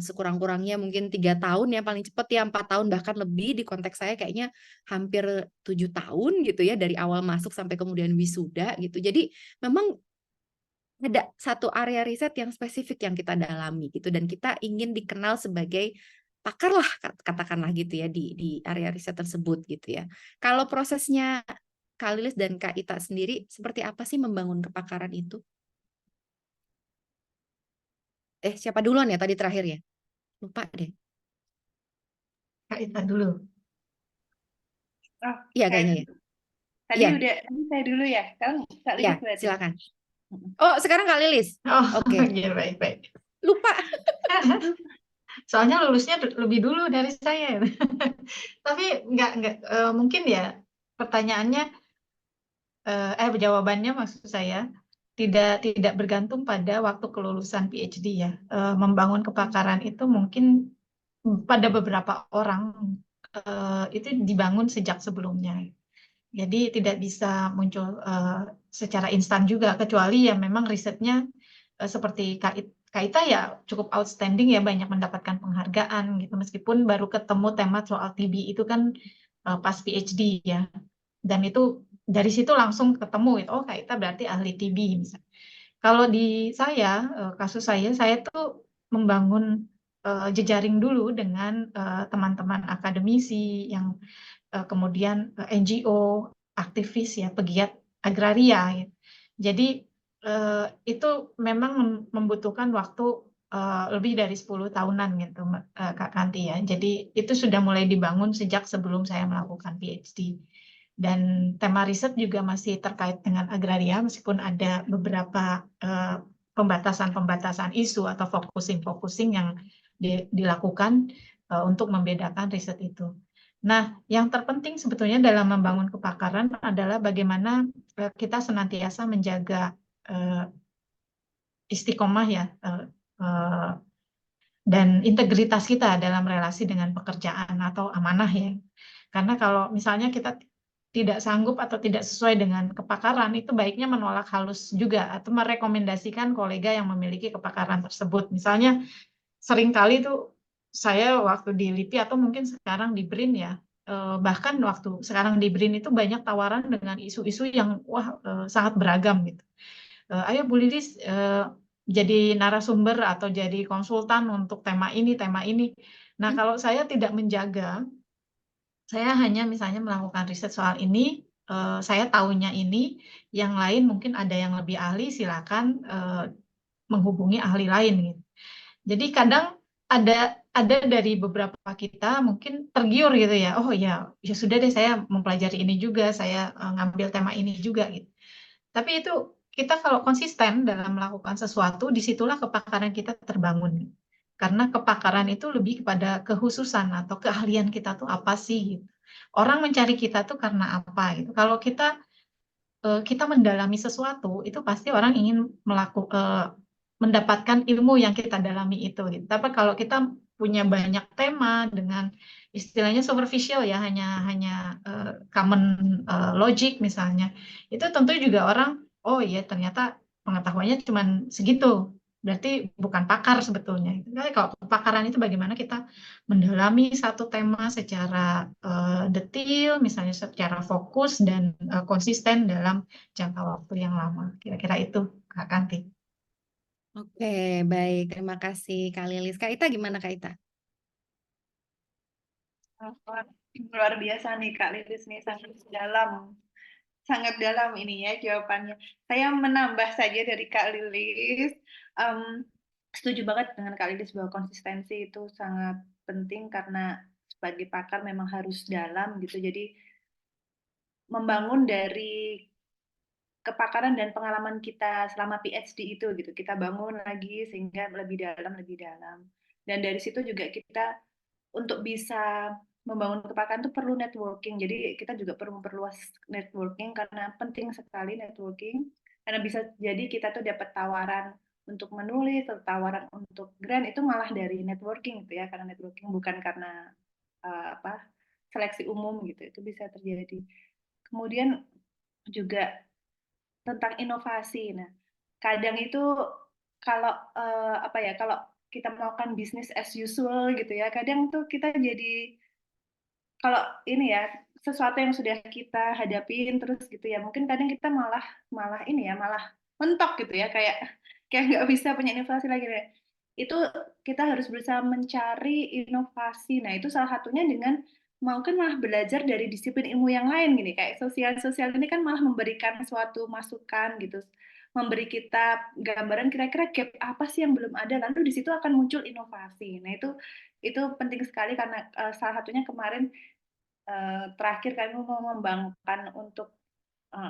sekurang-kurangnya mungkin 3 tahun ya, paling cepat ya 4 tahun bahkan lebih. Di konteks saya kayaknya hampir 7 tahun gitu ya, dari awal masuk sampai kemudian wisuda gitu. Jadi memang ada satu area riset yang spesifik yang kita dalami gitu, dan kita ingin dikenal sebagai pakar lah, katakanlah gitu ya, di area riset tersebut gitu ya. Kalau prosesnya Kak Lilis dan Kak Ita sendiri seperti apa sih membangun kepakaran itu? Siapa duluan ya tadi terakhir ya? Lupa deh. Kak Ita dulu. Oh, Iya saya kayaknya ya. tadi Iya, tadi saya dulu ya. Sekarang Kak iya, Lilis berarti. silakan. Oh, sekarang Kak Lilis. Oh, Oke. iya, baik. Lupa. Soalnya lulusnya lebih dulu dari saya. Tapi nggak mungkin ya pertanyaannya jawabannya maksud saya tidak bergantung pada waktu kelulusan PhD ya. Membangun kepakaran itu mungkin pada beberapa orang itu dibangun sejak sebelumnya. Jadi tidak bisa muncul secara instan juga, kecuali ya memang risetnya seperti Kak Ita ya cukup outstanding ya, banyak mendapatkan penghargaan gitu, meskipun baru ketemu tema soal TB itu kan pas PhD ya. Dan itu dari situ langsung ketemu itu, oh Kak Ita berarti ahli TB misalnya. Kalau di saya, kasus saya tuh membangun jejaring dulu dengan teman-teman akademisi yang kemudian NGO, aktivis ya, pegiat agraria. Gitu. Jadi itu memang membutuhkan waktu lebih dari 10 tahunan gitu, Kak Kanti ya. Jadi itu sudah mulai dibangun sejak sebelum saya melakukan PhD. Dan tema riset juga masih terkait dengan agraria, meskipun ada beberapa pembatasan-pembatasan isu atau focusing yang dilakukan untuk membedakan riset itu. Nah, yang terpenting sebetulnya dalam membangun kepakaran adalah bagaimana kita senantiasa menjaga istiqomah ya dan integritas kita dalam relasi dengan pekerjaan atau amanah ya. Karena kalau misalnya kita tidak sanggup atau tidak sesuai dengan kepakaran, itu baiknya menolak halus juga atau merekomendasikan kolega yang memiliki kepakaran tersebut. Misalnya seringkali tuh saya waktu di LIPI atau mungkin sekarang di BRIN ya, bahkan waktu sekarang di BRIN itu banyak tawaran dengan isu-isu yang sangat beragam gitu. Ayo Bu Lilis jadi narasumber atau jadi konsultan untuk tema ini, tema ini. Nah, kalau saya tidak menjaga, saya hanya misalnya melakukan riset soal ini, saya tahunya ini, yang lain mungkin ada yang lebih ahli, silakan menghubungi ahli lain gitu. Jadi kadang ada dari beberapa kita mungkin tergiur gitu ya. Oh ya, ya sudah deh saya mempelajari ini juga, saya ngambil tema ini juga gitu. Tapi itu kita kalau konsisten dalam melakukan sesuatu, disitulah kepakaran kita terbangun. Karena kepakaran itu lebih kepada kehususan atau keahlian kita tuh apa sih gitu. Orang mencari kita tuh karena apa gitu. Kalau kita mendalami sesuatu, itu pasti orang ingin mendapatkan ilmu yang kita dalami itu gitu. Tapi kalau kita punya banyak tema dengan istilahnya superficial ya, hanya common logic misalnya, itu tentu juga orang, oh iya ternyata pengetahuannya cuma segitu, berarti bukan pakar sebetulnya. Tapi kalau kepakaran itu bagaimana kita mendalami satu tema secara detail, misalnya secara fokus dan konsisten dalam jangka waktu yang lama. Kira-kira itu, Kak Kanti. Oke, baik. Terima kasih Kak Lilis. Kak Ita gimana Kak Ita? Luar biasa nih Kak Lilis nih, sangat dalam ini ya jawabannya. Saya menambah saja dari Kak Lilis, setuju banget dengan Kak Lilis bahwa konsistensi itu sangat penting karena sebagai pakar memang harus dalam gitu. Jadi membangun dari kepakaran dan pengalaman kita selama PhD itu gitu, kita bangun lagi sehingga lebih dalam. Dan dari situ juga kita untuk bisa membangun kepakaran itu perlu networking. Jadi kita juga perlu memperluas networking karena penting sekali networking. Karena bisa jadi kita tuh dapat tawaran untuk menulis atau tawaran untuk grant itu malah dari networking gitu ya, karena networking bukan karena seleksi umum gitu. Itu bisa terjadi. Kemudian juga tentang inovasi. Nah, kadang itu kalau apa ya, kalau kita melakukan bisnis as usual gitu ya, kadang tuh kita jadi kalau ini ya sesuatu yang sudah kita hadapin terus gitu ya, mungkin kadang kita malah malah ini ya, malah mentok gitu ya, kayak kayak nggak bisa punya inovasi lagi deh. Itu kita harus berusaha mencari inovasi. Nah, itu salah satunya dengan mungkin malah belajar dari disiplin ilmu yang lain gini, kayak sosial ini kan malah memberikan suatu masukan gitu, memberi kita gambaran kira-kira gap apa sih yang belum ada, lalu di situ akan muncul inovasi. Nah, itu penting sekali karena salah satunya kemarin terakhir kami mau mengembangkan untuk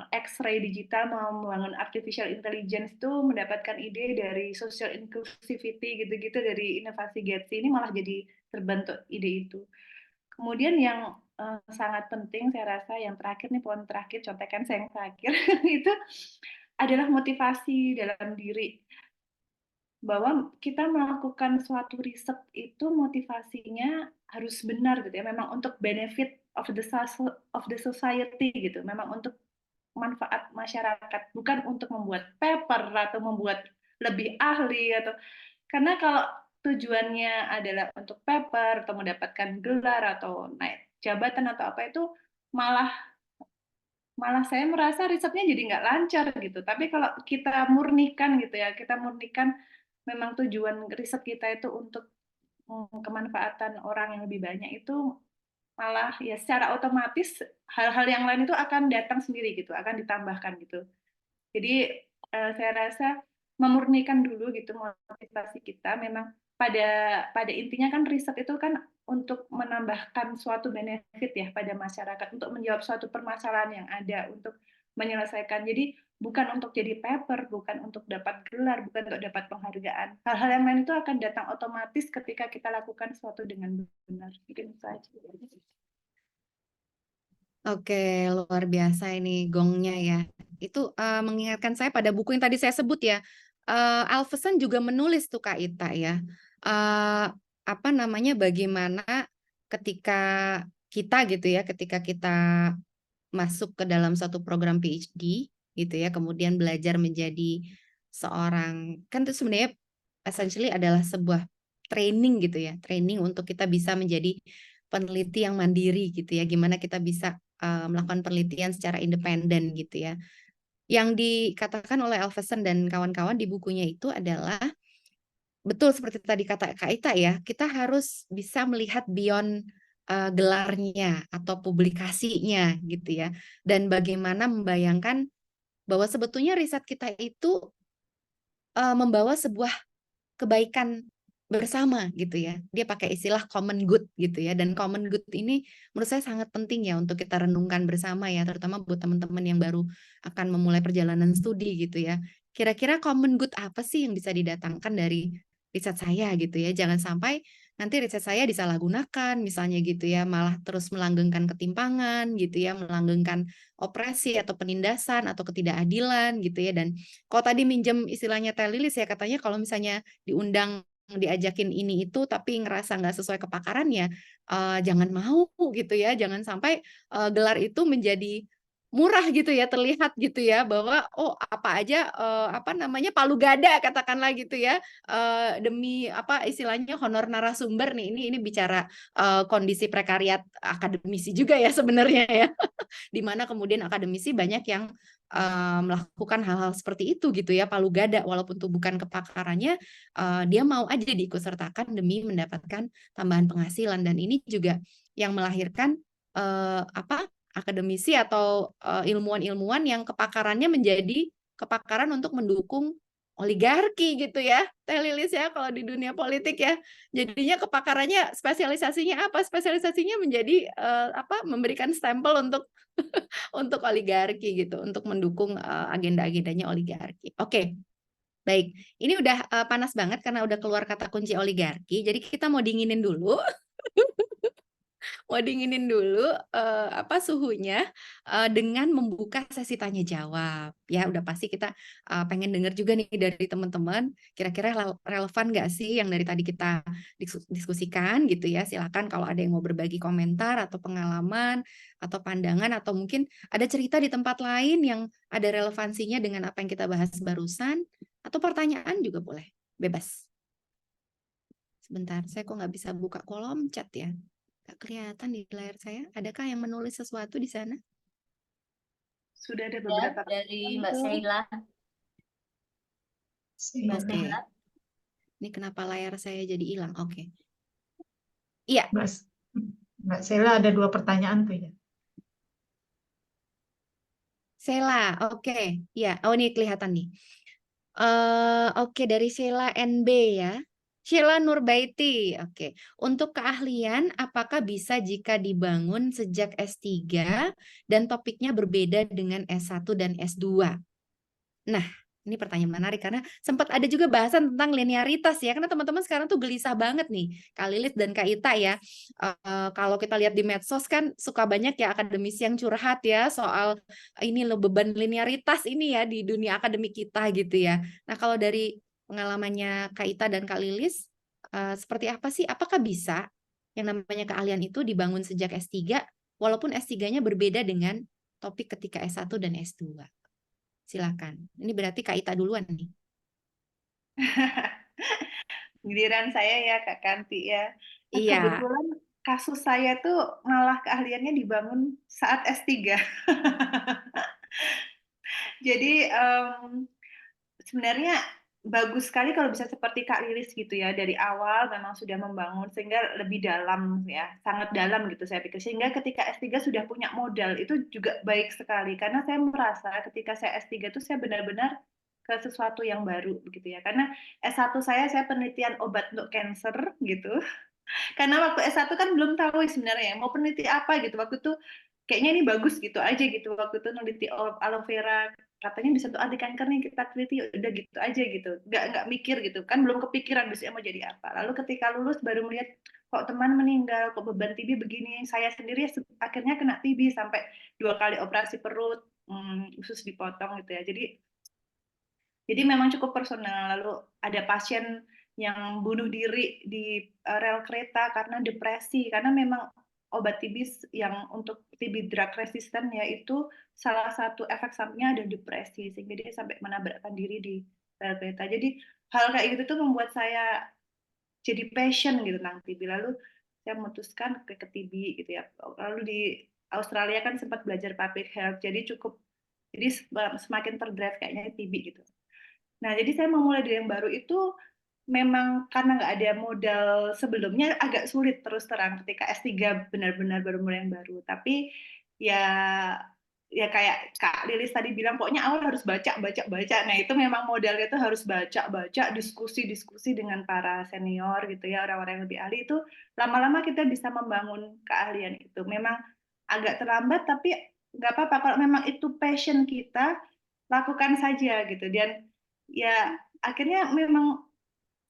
X-ray digital, mau membangun artificial intelligence itu mendapatkan ide dari social inclusivity gitu-gitu dari inovasi Getsi ini malah jadi terbentuk ide itu. Kemudian yang sangat penting saya rasa yang terakhir nih poin terakhir contekan saya yang terakhir itu adalah motivasi dalam diri bahwa kita melakukan suatu riset itu motivasinya harus benar gitu ya, memang untuk benefit of the society gitu, memang untuk manfaat masyarakat, bukan untuk membuat paper atau membuat lebih ahli atau karena kalau tujuannya adalah untuk paper atau mendapatkan gelar atau naik jabatan atau apa itu malah malah saya merasa risetnya jadi nggak lancar gitu. Tapi kalau kita murnikan gitu ya, kita murnikan memang tujuan riset kita itu untuk kemanfaatan orang yang lebih banyak itu malah ya secara otomatis hal-hal yang lain itu akan datang sendiri gitu, akan ditambahkan gitu. Jadi saya rasa memurnikan dulu gitu motivasi kita memang pada intinya kan riset itu kan untuk menambahkan suatu benefit ya pada masyarakat, untuk menjawab suatu permasalahan yang ada, untuk menyelesaikan. Jadi bukan untuk jadi paper, bukan untuk dapat gelar, bukan untuk dapat penghargaan. Hal-hal yang lain itu akan datang otomatis ketika kita lakukan sesuatu dengan benar. Mungkin saja. Oke, luar biasa ini gongnya ya. Itu mengingatkan saya pada buku yang tadi saya sebut ya. Alvesen juga menulis tuh Kak Ita ya. Apa namanya, bagaimana ketika kita gitu ya, ketika kita masuk ke dalam satu program PhD gitu ya, kemudian belajar menjadi seorang, kan itu sebenarnya essentially adalah sebuah training gitu ya, training untuk kita bisa menjadi peneliti yang mandiri gitu ya, gimana kita bisa melakukan penelitian secara independen gitu ya. Yang dikatakan oleh Alvesen dan kawan-kawan di bukunya itu adalah betul seperti tadi kata Kak Ita ya, kita harus bisa melihat beyond gelarnya atau publikasinya gitu ya. Dan bagaimana membayangkan bahwa sebetulnya riset kita itu membawa sebuah kebaikan bersama gitu ya. Dia pakai istilah common good gitu ya. Dan common good ini menurut saya sangat penting ya untuk kita renungkan bersama ya, terutama buat teman-teman yang baru akan memulai perjalanan studi gitu ya. Kira-kira common good apa sih yang bisa didatangkan dari riset saya gitu ya. Jangan sampai nanti riset saya disalahgunakan misalnya gitu ya, malah terus melanggengkan ketimpangan gitu ya, melanggengkan opresi atau penindasan atau ketidakadilan gitu ya. Dan kalau tadi minjem istilahnya Teh Lilis ya, katanya kalau misalnya diundang diajakin ini itu tapi ngerasa nggak sesuai kepakarannya, jangan mau gitu ya, jangan sampai gelar itu menjadi murah gitu ya, terlihat gitu ya bahwa oh apa aja apa namanya palu gada katakanlah gitu ya, demi apa istilahnya honor narasumber nih, ini bicara kondisi prekariat akademisi juga ya sebenarnya ya. Di mana kemudian akademisi banyak yang melakukan hal-hal seperti itu gitu ya, palu gada walaupun itu bukan kepakarannya, dia mau aja diikutsertakan demi mendapatkan tambahan penghasilan. Dan ini juga yang melahirkan apa akademisi atau ilmuwan-ilmuwan yang kepakarannya menjadi kepakaran untuk mendukung oligarki gitu ya, Teh Lilis ya, kalau di dunia politik ya. Jadinya kepakarannya spesialisasinya apa? Spesialisasinya menjadi apa? Memberikan stempel untuk oligarki gitu, untuk mendukung agenda-agendanya oligarki. Oke, baik. Ini udah panas banget karena udah keluar kata kunci oligarki. Jadi kita mau dinginin dulu. mau dinginin dulu suhunya dengan membuka sesi tanya jawab. Ya, udah pasti kita pengen denger juga nih dari teman-teman, kira-kira relevan nggak sih yang dari tadi kita diskusikan gitu ya. Silakan kalau ada yang mau berbagi komentar atau pengalaman atau pandangan atau mungkin ada cerita di tempat lain yang ada relevansinya dengan apa yang kita bahas barusan atau pertanyaan juga boleh, bebas. Sebentar, saya kok nggak bisa buka kolom chat ya? Nggak kelihatan di layar saya. Adakah yang menulis sesuatu di sana? Sudah ada Ya, beberapa dari Mbak tuh. Sheila. Mbak Oke. Sheila. Ini kenapa layar saya jadi hilang? Oke. Iya, Mbak Sheila ada 2 pertanyaan tuh ya. Sheila. Oke. Ya, oh ini kelihatan nih. Oke, dari Sheila NB ya. Sheila Nurbaiti. Oke. Untuk keahlian, apakah bisa jika dibangun sejak S3 dan topiknya berbeda dengan S1 dan S2? Nah, ini pertanyaan menarik karena sempat ada juga bahasan tentang linearitas ya, karena teman-teman sekarang tuh gelisah banget nih, Kak Lilis dan Kak Ita ya. Kalau kita lihat di medsos kan suka banyak ya akademisi yang curhat ya soal ini loh beban linearitas ini ya di dunia akademik kita gitu ya. Nah, kalau dari pengalamannya Kak Ita dan Kak Lilis, seperti apa sih? Apakah bisa yang namanya keahlian itu dibangun sejak S3 walaupun S3-nya berbeda dengan topik ketika S1 dan S2? Silakan. Ini berarti Kak Ita duluan nih. Giliran saya ya Kak Kanti ya. Nah, Iya. kebetulan kasus saya tuh malah keahliannya dibangun saat S3. Jadi sebenarnya bagus sekali kalau bisa seperti Kak Lilis gitu ya, dari awal memang sudah membangun sehingga lebih dalam ya, sangat dalam gitu saya pikir. Sehingga ketika S3 sudah punya modal itu juga baik sekali karena saya merasa ketika saya S3 itu saya benar-benar ke sesuatu yang baru gitu ya. Karena S1 saya penelitian obat untuk cancer gitu. Karena waktu S1 kan belum tahu sebenarnya mau peneliti apa gitu. Waktu itu kayaknya ini bagus gitu aja gitu. Waktu itu neliti aloe vera, katanya bisa untuk anti kanker nih kita teliti, udah gitu aja gitu. Nggak mikir gitu. Kan belum kepikiran besoknya mau jadi apa. Lalu ketika lulus baru melihat kok teman meninggal, kok beban TB begini. Saya sendiri akhirnya kena TB sampai 2 kali operasi perut, usus dipotong gitu ya. Jadi memang cukup personal. Lalu ada pasien yang bunuh diri di rel kereta karena depresi, karena memang obat TB yang untuk TB drug resisten ya itu salah satu efek sampingnya ada depresi sehingga dia sampai menabrakkan diri di rel kereta. Jadi hal kayak gitu tuh membuat saya jadi passion gitu tentang TB. Lalu saya memutuskan ke TB gitu ya. Lalu di Australia kan sempat belajar public health, jadi semakin terdrive kayaknya TB gitu. Nah, jadi saya memulai dari yang baru itu memang karena nggak ada modal sebelumnya agak sulit terus terang ketika S3 benar-benar baru mulai yang baru. Tapi ya kayak Kak Lilis tadi bilang pokoknya awal harus baca. Nah, itu memang modalnya tuh harus baca, diskusi dengan para senior gitu ya, orang-orang yang lebih ahli itu lama-lama kita bisa membangun keahlian itu. Memang agak terlambat tapi nggak apa-apa kalau memang itu passion kita, lakukan saja gitu. Dan ya akhirnya memang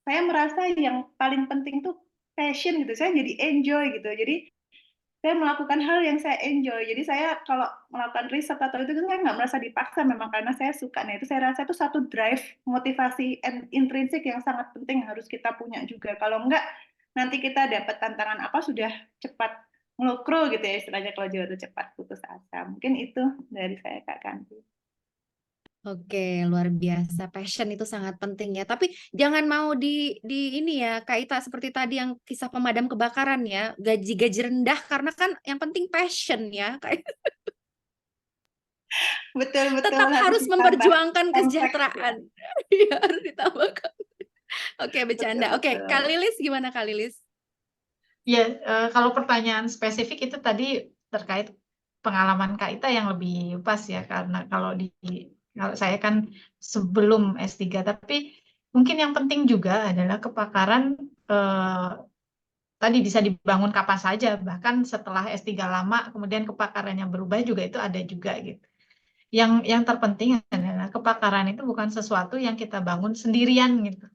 saya merasa yang paling penting tuh passion gitu. Saya jadi enjoy gitu. Jadi saya melakukan hal yang saya enjoy. Jadi saya kalau melakukan riset atau itu saya nggak merasa dipaksa, memang karena saya suka. Nah itu saya rasa itu satu drive, motivasi intrinsik yang sangat penting harus kita punya juga. Kalau enggak nanti kita dapat tantangan apa sudah cepat ngelukro gitu ya istilahnya, kalau Jawa itu cepat putus asa. Mungkin itu dari saya Kak Kanti. Oke, luar biasa. Passion itu sangat penting ya. Tapi jangan mau di ini ya, Kak Ita seperti tadi yang kisah pemadam kebakaran ya, gaji rendah karena kan yang penting passion ya. Betul Tetap harus memperjuangkan kesejahteraan. Iya, harus ditambahkan. Oke, bercanda. Oke, Kak Lilis gimana Kak Lilis? Ya, kalau pertanyaan spesifik itu tadi terkait pengalaman Kak Ita yang lebih pas ya, karena kalau saya kan sebelum S3, tapi mungkin yang penting juga adalah kepakaran tadi bisa dibangun kapan saja, bahkan setelah S3 lama, kemudian kepakarannya berubah juga itu ada juga gitu. Yang terpenting adalah kepakaran itu bukan sesuatu yang kita bangun sendirian gitu,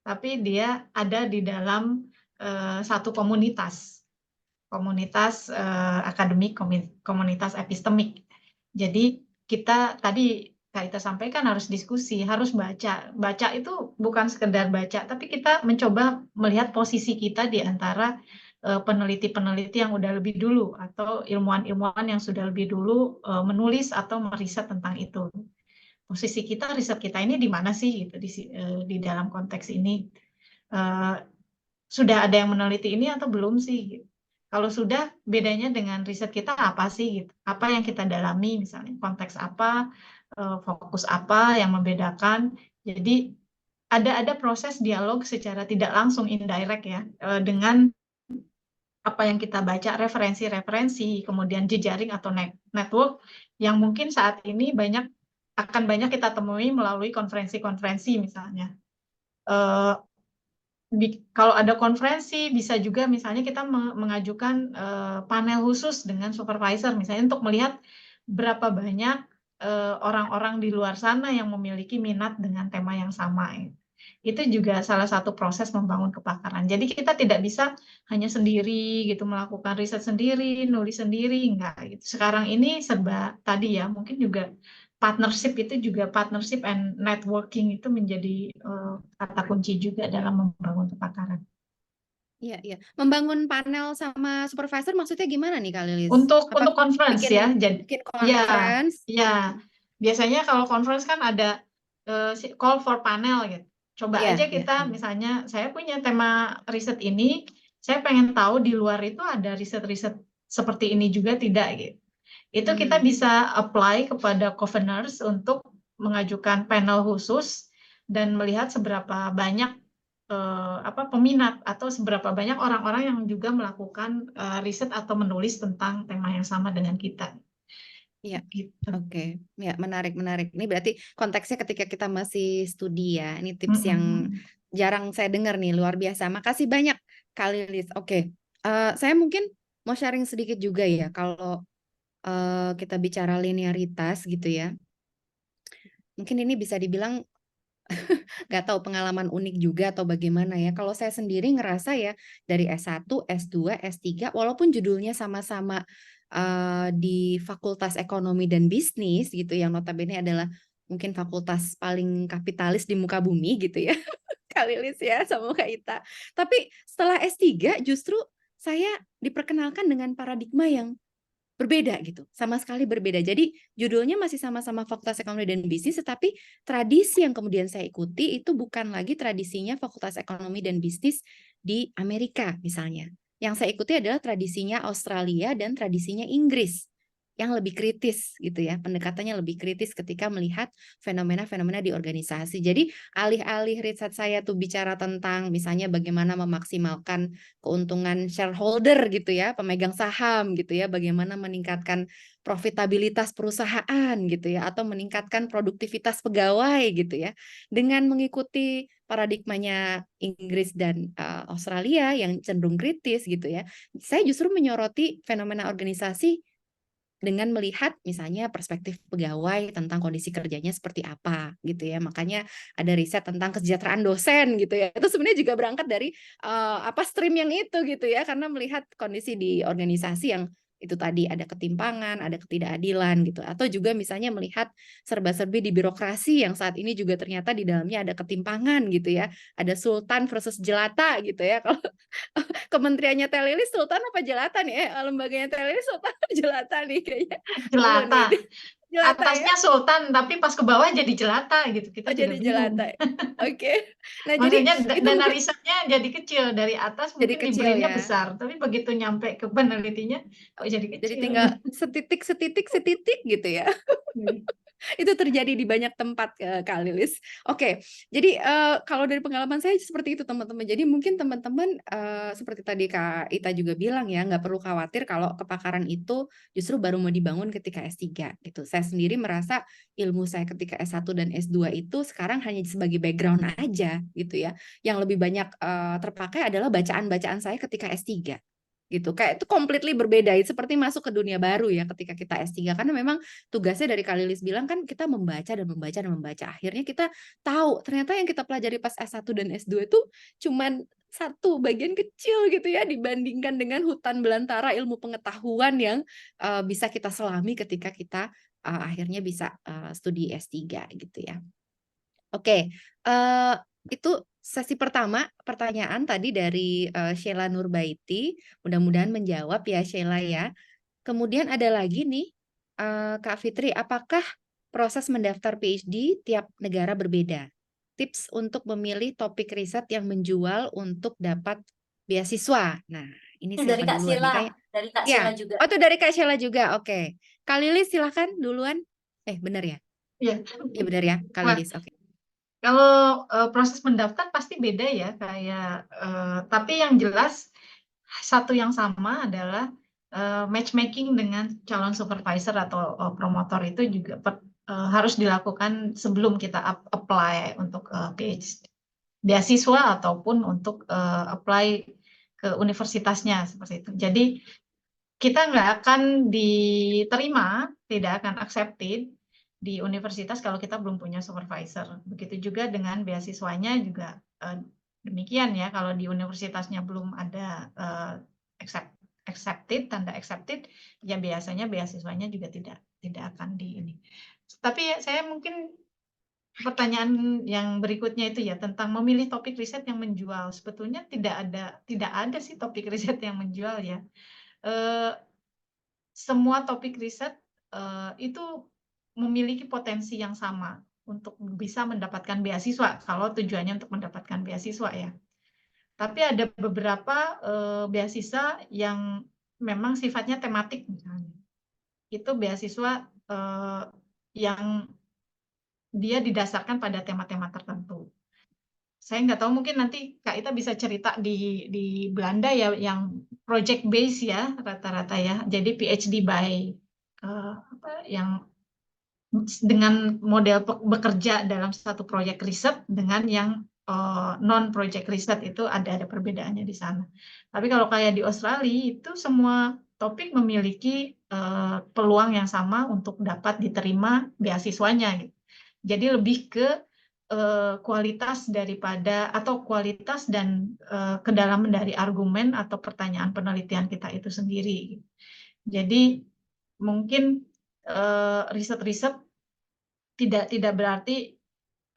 tapi dia ada di dalam satu komunitas. komunitas akademik, komunitas epistemik. Jadi kita tadi Kak Ita sampaikan harus diskusi, harus baca. Baca itu bukan sekedar baca, tapi kita mencoba melihat posisi kita di antara peneliti-peneliti yang udah lebih dulu atau ilmuwan-ilmuwan yang sudah lebih dulu menulis atau meriset tentang itu. Posisi kita, riset kita ini di mana sih gitu di dalam konteks ini. Sudah ada yang meneliti ini atau belum sih gitu. Kalau sudah, bedanya dengan riset kita apa sih gitu? Apa yang kita dalami misalnya, konteks apa, fokus apa yang membedakan. Jadi ada proses dialog secara tidak langsung, indirect ya, dengan apa yang kita baca, referensi-referensi, kemudian jejaring atau network yang mungkin saat ini akan banyak kita temui melalui konferensi-konferensi misalnya. Kalau ada konferensi, bisa juga misalnya kita mengajukan panel khusus dengan supervisor, misalnya untuk melihat berapa banyak orang-orang di luar sana yang memiliki minat dengan tema yang sama. Itu juga salah satu proses membangun kepakaran. Jadi kita tidak bisa hanya sendiri gitu melakukan riset sendiri, nulis sendiri, enggak gitu. Sekarang ini serba tadi ya, mungkin juga partnership and networking itu menjadi kata kunci juga dalam membangun kepakaran. Iya, iya. Membangun panel sama supervisor maksudnya gimana nih Kak Lilis? Untuk Apa conference bikin ya, jadi bikin ya conference? biasanya kalau conference kan ada call for panel gitu. Coba Iya, aja iya. kita misalnya saya punya tema riset ini, saya pengen tahu di luar itu ada riset-riset seperti ini juga tidak gitu. Itu kita bisa apply kepada conveners untuk mengajukan panel khusus dan melihat seberapa banyak peminat atau seberapa banyak orang-orang yang juga melakukan riset atau menulis tentang tema yang sama dengan kita. Iya. Gitu. Oke, ya menarik. Ini berarti konteksnya ketika kita masih studi ya. Ini tips yang jarang saya dengar nih, luar biasa. Makasih banyak Kak Lilis. Oke, saya mungkin mau sharing sedikit juga ya. Kalau kita bicara linearitas gitu ya, mungkin ini bisa dibilang nggak tahu pengalaman unik juga atau bagaimana ya. Kalau saya sendiri ngerasa ya dari S1, S2, S3, walaupun judulnya sama-sama di Fakultas Ekonomi dan Bisnis gitu, yang notabene adalah mungkin fakultas paling kapitalis di muka bumi gitu ya, Kak Lilis ya sama Kak Ita. Tapi setelah S3 justru saya diperkenalkan dengan paradigma yang berbeda gitu, sama sekali berbeda. Jadi judulnya masih sama-sama Fakultas Ekonomi dan Bisnis, tetapi tradisi yang kemudian saya ikuti itu bukan lagi tradisinya Fakultas Ekonomi dan Bisnis di Amerika misalnya. Yang saya ikuti adalah tradisinya Australia dan tradisinya Inggris yang lebih kritis gitu ya, pendekatannya lebih kritis ketika melihat fenomena-fenomena di organisasi. Jadi alih-alih riset saya tuh bicara tentang misalnya bagaimana memaksimalkan keuntungan shareholder gitu ya, pemegang saham gitu ya, bagaimana meningkatkan profitabilitas perusahaan gitu ya, atau meningkatkan produktivitas pegawai gitu ya, dengan mengikuti paradigmanya Inggris dan Australia yang cenderung kritis gitu ya. Saya justru menyoroti fenomena organisasi dengan melihat misalnya perspektif pegawai tentang kondisi kerjanya seperti apa gitu ya. Makanya ada riset tentang kesejahteraan dosen gitu ya. Itu sebenarnya juga berangkat dari stream yang itu gitu ya, karena melihat kondisi di organisasi yang itu tadi ada ketimpangan, ada ketidakadilan gitu. Atau juga misalnya melihat serba-serbi di birokrasi yang saat ini juga ternyata di dalamnya ada ketimpangan gitu ya. Ada sultan versus jelata gitu ya. Kalau kementeriannya Teh Lilis sultan apa jelata nih? Lembaganya Teh Lilis sultan apa jelata nih kayaknya? Jelata. Jelata ya? Atasnya sultan, tapi pas ke bawah jadi jelata gitu. Kita Oh, juga jadi bingung. jelata. Oke. Nah, Maksudnya jadi itu dana mungkin risetnya jadi kecil, dari atas jadi mungkin di kecil brainnya ya. besar, tapi begitu nyampe ke penelitinya kok jadi Jadi kecil. tinggal setitik gitu ya. Itu terjadi di banyak tempat, Kak Lilis. Oke, jadi kalau dari pengalaman saya seperti itu teman-teman. Jadi mungkin teman-teman seperti tadi Kak Ita juga bilang ya, nggak perlu khawatir kalau kepakaran itu justru baru mau dibangun ketika S3 gitu. Saya sendiri merasa ilmu saya ketika S1 dan S2 itu sekarang hanya sebagai background aja gitu ya. Yang lebih banyak terpakai adalah bacaan-bacaan saya ketika S3. gitu. Kayak itu completely berbeda. Itu seperti masuk ke dunia baru ya ketika kita S3 karena memang tugasnya dari Kak Lilis bilang kan kita membaca dan membaca dan membaca. Akhirnya kita tahu ternyata yang kita pelajari pas S1 dan S2 itu cuman satu bagian kecil gitu ya dibandingkan dengan hutan belantara ilmu pengetahuan yang bisa kita selami ketika kita akhirnya bisa studi S3 gitu ya. Oke, itu sesi pertama pertanyaan tadi dari Sheila Nurbaiti. Mudah-mudahan menjawab ya Sheila ya. Kemudian ada lagi nih Kak Fitri, apakah proses mendaftar PhD tiap negara berbeda? Tips untuk memilih topik riset yang menjual untuk dapat beasiswa. Nah, ini Itu dari siapa Kak duluan nih? Sheila, Kayak dari Kak ya. Sheila juga. Oh, itu dari Kak Sheila juga. Oke. Kak Lilis silahkan duluan. Benar ya? Iya. Iya benar ya, Kak Wah, Lilis. Oke. kalau proses mendaftar pasti beda ya, tapi yang jelas satu yang sama adalah matchmaking dengan calon supervisor atau promotor itu juga harus dilakukan sebelum kita apply untuk PhD beasiswa ataupun untuk apply ke universitasnya seperti itu. Jadi kita nggak akan diterima, tidak akan accepted di universitas kalau kita belum punya supervisor. Begitu juga dengan beasiswanya juga demikian ya. Kalau di universitasnya belum ada accepted, tanda accepted, ya biasanya beasiswanya juga tidak akan di ini. Tapi saya mungkin pertanyaan yang berikutnya itu ya tentang memilih topik riset yang menjual. Sebetulnya tidak ada sih topik riset yang menjual ya. Semua topik riset itu memiliki potensi yang sama untuk bisa mendapatkan beasiswa kalau tujuannya untuk mendapatkan beasiswa ya. Tapi ada beberapa beasiswa yang memang sifatnya tematik misalnya. Itu beasiswa yang dia didasarkan pada tema-tema tertentu. Saya nggak tahu, mungkin nanti Kak Ita bisa cerita di Belanda ya yang project base ya rata-rata ya. Jadi PhD by yang dengan model bekerja dalam satu proyek riset dengan yang non project riset itu ada perbedaannya di sana. Tapi kalau kayak di Australia itu semua topik memiliki peluang yang sama untuk dapat diterima beasiswanya gitu. Jadi lebih ke kualitas daripada atau kualitas dan kedalaman dari argumen atau pertanyaan penelitian kita itu sendiri. Jadi mungkin riset-riset tidak berarti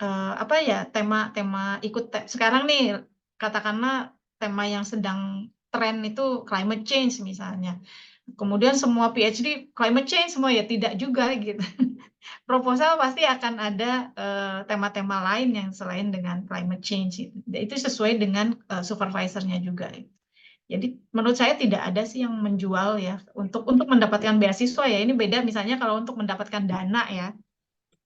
apa ya tema ikut sekarang nih katakanlah tema yang sedang tren itu climate change misalnya. Kemudian semua PhD climate change semua ya tidak juga gitu. Proposal pasti akan ada tema-tema lain yang selain dengan climate change itu sesuai dengan supervisornya juga. Jadi menurut saya tidak ada sih yang menjual ya untuk mendapatkan beasiswa ya. Ini beda misalnya kalau untuk mendapatkan dana ya.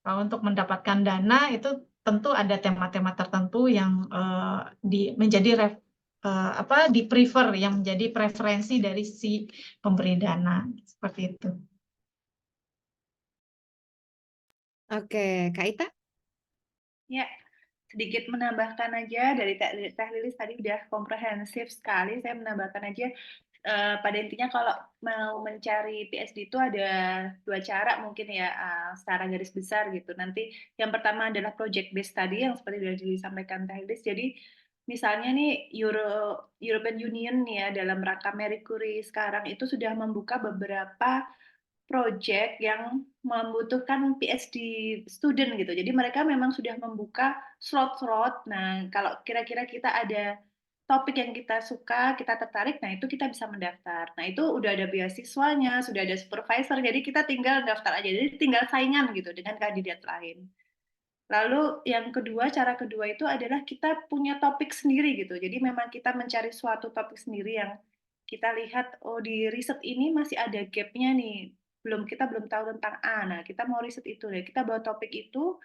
Kalau untuk mendapatkan dana itu tentu ada tema-tema tertentu yang menjadi di prefer yang menjadi preferensi dari si pemberi dana seperti itu. Oke, Kak Ita? Ya, sedikit menambahkan aja dari Teh Lilis tadi udah komprehensif sekali. Saya menambahkan aja pada intinya kalau mau mencari PhD itu ada dua cara mungkin ya secara garis besar gitu. Nanti yang pertama adalah project based tadi yang seperti sudah disampaikan Teh Lilis. Jadi misalnya nih European Union ya dalam rangka Marie Curie sekarang itu sudah membuka beberapa project yang membutuhkan PhD student gitu. Jadi mereka memang sudah membuka slot-slot. Nah, kalau kira-kira kita ada topik yang kita suka, kita tertarik, nah itu kita bisa mendaftar. Nah, itu udah ada beasiswanya, sudah ada supervisor, jadi kita tinggal daftar aja. Jadi tinggal saingan gitu dengan kandidat lain. Lalu yang kedua, cara kedua itu adalah kita punya topik sendiri gitu. Jadi memang kita mencari suatu topik sendiri yang kita lihat, oh di riset ini masih ada gap-nya nih. Kita belum tahu tentang A. Nah, kita mau riset itu deh. Kita bawa topik itu,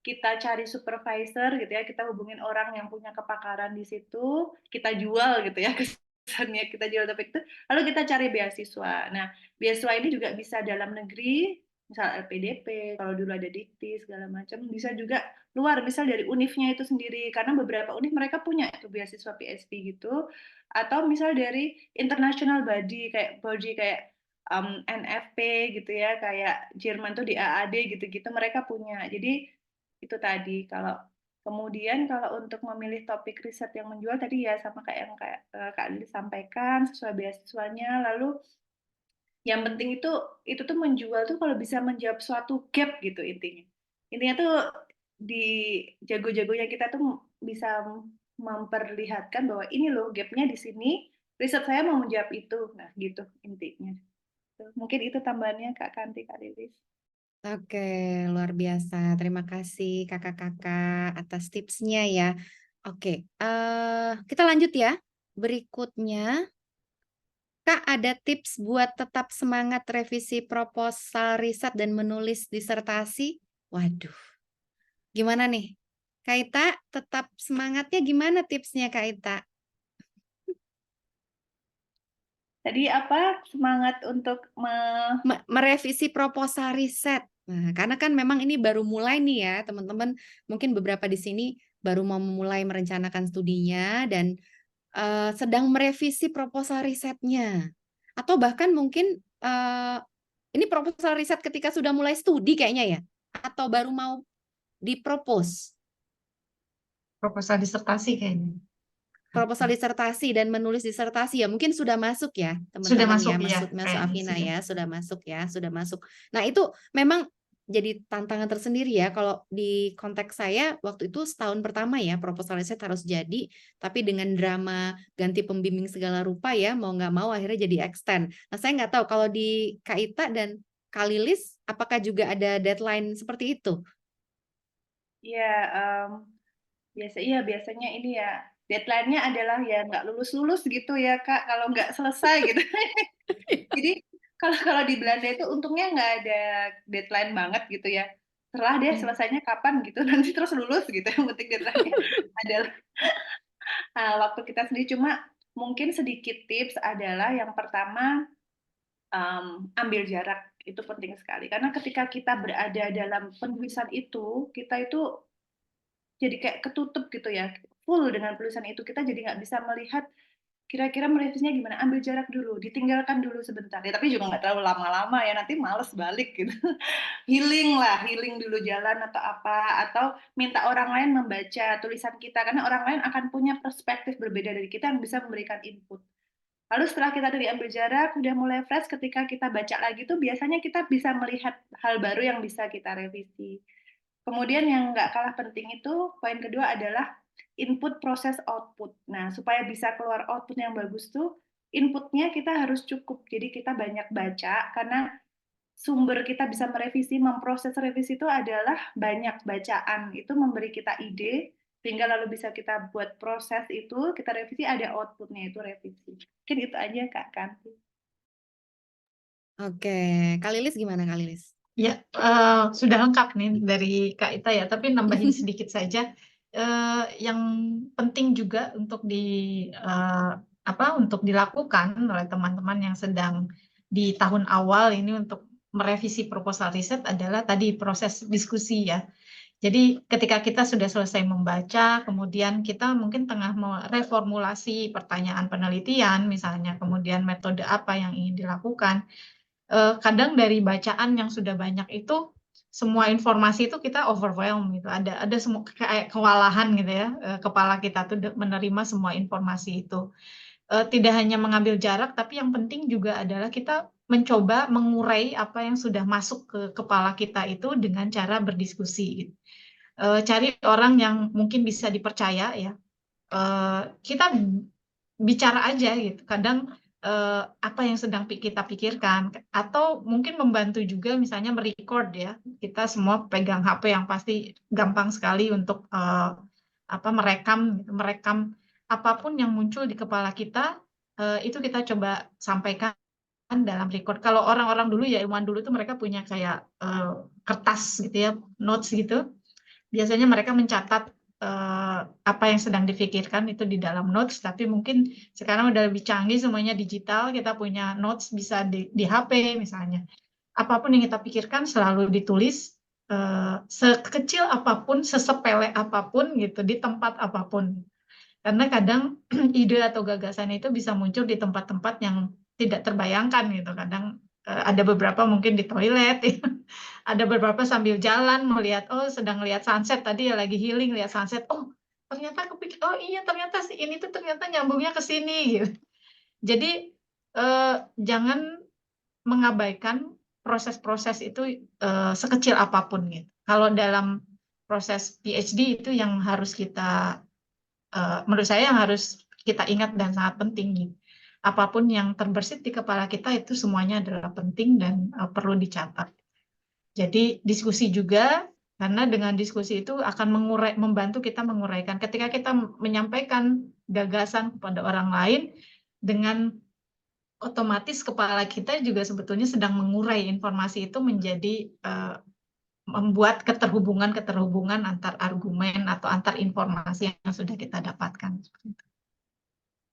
kita cari supervisor gitu ya, kita hubungin orang yang punya kepakaran di situ, kita jual gitu ya, kesannya kita jual topik itu, lalu kita cari beasiswa. Nah, beasiswa ini juga bisa dalam negeri, misal LPDP, kalau dulu ada Dikti segala macam, bisa juga luar, misal dari UNIF-nya itu sendiri, karena beberapa UNIF mereka punya itu beasiswa PhD gitu, atau misal dari international body kayak NFP gitu ya, kayak Jerman tuh di AAD gitu-gitu mereka punya. Jadi itu tadi kemudian kalau untuk memilih topik riset yang menjual tadi ya sama kayak yang Kak Lili sampaikan sesuai beasiswanya, lalu yang penting itu tuh menjual tuh kalau bisa menjawab suatu gap gitu intinya. Intinya tuh di jago-jagonya kita tuh bisa memperlihatkan bahwa ini loh gapnya di sini, riset saya mau menjawab itu. Nah, gitu intinya. Mungkin itu tambahannya Kak Kanti, Kak Lilis. Oke, luar biasa. Terima kasih kakak-kakak atas tipsnya ya. Oke, kita lanjut ya. Berikutnya, Kak, ada tips buat tetap semangat revisi proposal riset dan menulis disertasi? Waduh, gimana nih? Kak Ita, tetap semangatnya gimana tipsnya Kak Ita? Tadi apa semangat untuk Merevisi proposal riset. Nah, karena kan memang ini baru mulai nih ya, teman-teman. Mungkin beberapa di sini baru mau memulai merencanakan studinya dan sedang merevisi proposal risetnya. Atau bahkan mungkin ini proposal riset ketika sudah mulai studi kayaknya ya? Atau baru mau dipropose? Proposal disertasi kayaknya. Proposal disertasi dan menulis disertasi ya mungkin sudah masuk ya Sudah teman-teman ya masuk ya, masuk kayaknya Afina sudah. ya sudah masuk ya sudah masuk. Nah itu memang jadi tantangan tersendiri ya kalau di konteks saya waktu itu setahun pertama ya proposal riset harus jadi tapi dengan drama ganti pembimbing segala rupa ya mau nggak mau akhirnya jadi extend. Nah saya nggak tahu kalau di Kak Ita dan Kak Lilis apakah juga ada deadline seperti itu? ya biasanya ini ya deadline-nya adalah ya nggak lulus-lulus gitu ya Kak kalau nggak selesai gitu. Jadi kalau di Belanda itu untungnya nggak ada deadline banget gitu ya. Setelah deh selesainya kapan gitu nanti terus lulus gitu. Yang penting deadline-nya adalah waktu kita sendiri. Cuma mungkin sedikit tips adalah yang pertama ambil jarak itu penting sekali karena ketika kita berada dalam penulisan itu kita itu jadi kayak ketutup gitu ya full dengan tulisan itu kita jadi nggak bisa melihat kira-kira merevisinya gimana, ambil jarak dulu, ditinggalkan dulu sebentar ya tapi juga nggak terlalu lama-lama ya nanti males balik gitu. Healing dulu jalan atau apa atau minta orang lain membaca tulisan kita karena orang lain akan punya perspektif berbeda dari kita yang bisa memberikan input. Lalu setelah kita dari ambil jarak, udah mulai fresh, ketika kita baca lagi tuh biasanya kita bisa melihat hal baru yang bisa kita revisi. Kemudian yang nggak kalah penting itu, poin kedua adalah input proses output. Nah, supaya bisa keluar output yang bagus tuh, inputnya kita harus cukup. Jadi kita banyak baca, karena sumber kita bisa merevisi, memproses revisi itu adalah banyak bacaan. Itu memberi kita ide, sehingga lalu bisa kita buat proses itu, kita revisi, ada outputnya itu revisi. Mungkin itu aja Kak Kanti. Oke, Kak Lilis gimana Kak Lilis? Ya, sudah lengkap nih dari Kak Ita ya, tapi nambahin sedikit saja. Yang penting juga untuk untuk dilakukan oleh teman-teman yang sedang di tahun awal ini untuk merevisi proposal riset adalah tadi proses diskusi ya. Jadi ketika kita sudah selesai membaca, kemudian kita mungkin tengah mereformulasi pertanyaan penelitian misalnya, kemudian metode apa yang ingin dilakukan. Kadang dari bacaan yang sudah banyak itu semua informasi itu kita overwhelm gitu, ada semua kayak kewalahan gitu ya, kepala kita tuh menerima semua informasi itu. Tidak hanya mengambil jarak tapi yang penting juga adalah kita mencoba mengurai apa yang sudah masuk ke kepala kita itu dengan cara berdiskusi gitu. Cari orang yang mungkin bisa dipercaya ya, kita bicara aja gitu. Kadang apa yang sedang kita pikirkan atau mungkin membantu juga misalnya merecord ya. Kita semua pegang HP yang pasti gampang sekali untuk merekam apapun yang muncul di kepala kita, itu kita coba sampaikan dalam record. Kalau orang-orang dulu ya ilmuwan dulu tuh mereka punya kayak kertas gitu ya, notes gitu. Biasanya mereka mencatat apa yang sedang difikirkan itu di dalam notes, tapi mungkin sekarang udah lebih canggih semuanya digital, kita punya notes bisa di HP misalnya. apapun yang kita pikirkan selalu ditulis, sekecil apapun, sesepele apapun gitu, di tempat apapun. Karena kadang ide atau gagasan itu bisa muncul di tempat-tempat yang tidak terbayangkan gitu. Kadang ada beberapa mungkin di toilet, ya. Ada beberapa sambil jalan melihat, oh sedang lihat sunset, tadi ya lagi healing lihat sunset, oh ternyata kepikir, oh iya ternyata ini tuh ternyata nyambungnya ke sini gitu. Jadi jangan mengabaikan proses-proses itu sekecil apapun gitu. Kalau dalam proses PhD itu yang harus kita, menurut saya yang harus kita ingat dan sangat penting gitu. Apapun yang terbersit di kepala kita itu semuanya adalah penting dan perlu dicatat. Jadi diskusi juga, karena dengan diskusi itu akan membantu kita menguraikan. Ketika kita menyampaikan gagasan kepada orang lain, dengan otomatis kepala kita juga sebetulnya sedang mengurai informasi itu menjadi membuat keterhubungan antar argumen atau antar informasi yang sudah kita dapatkan.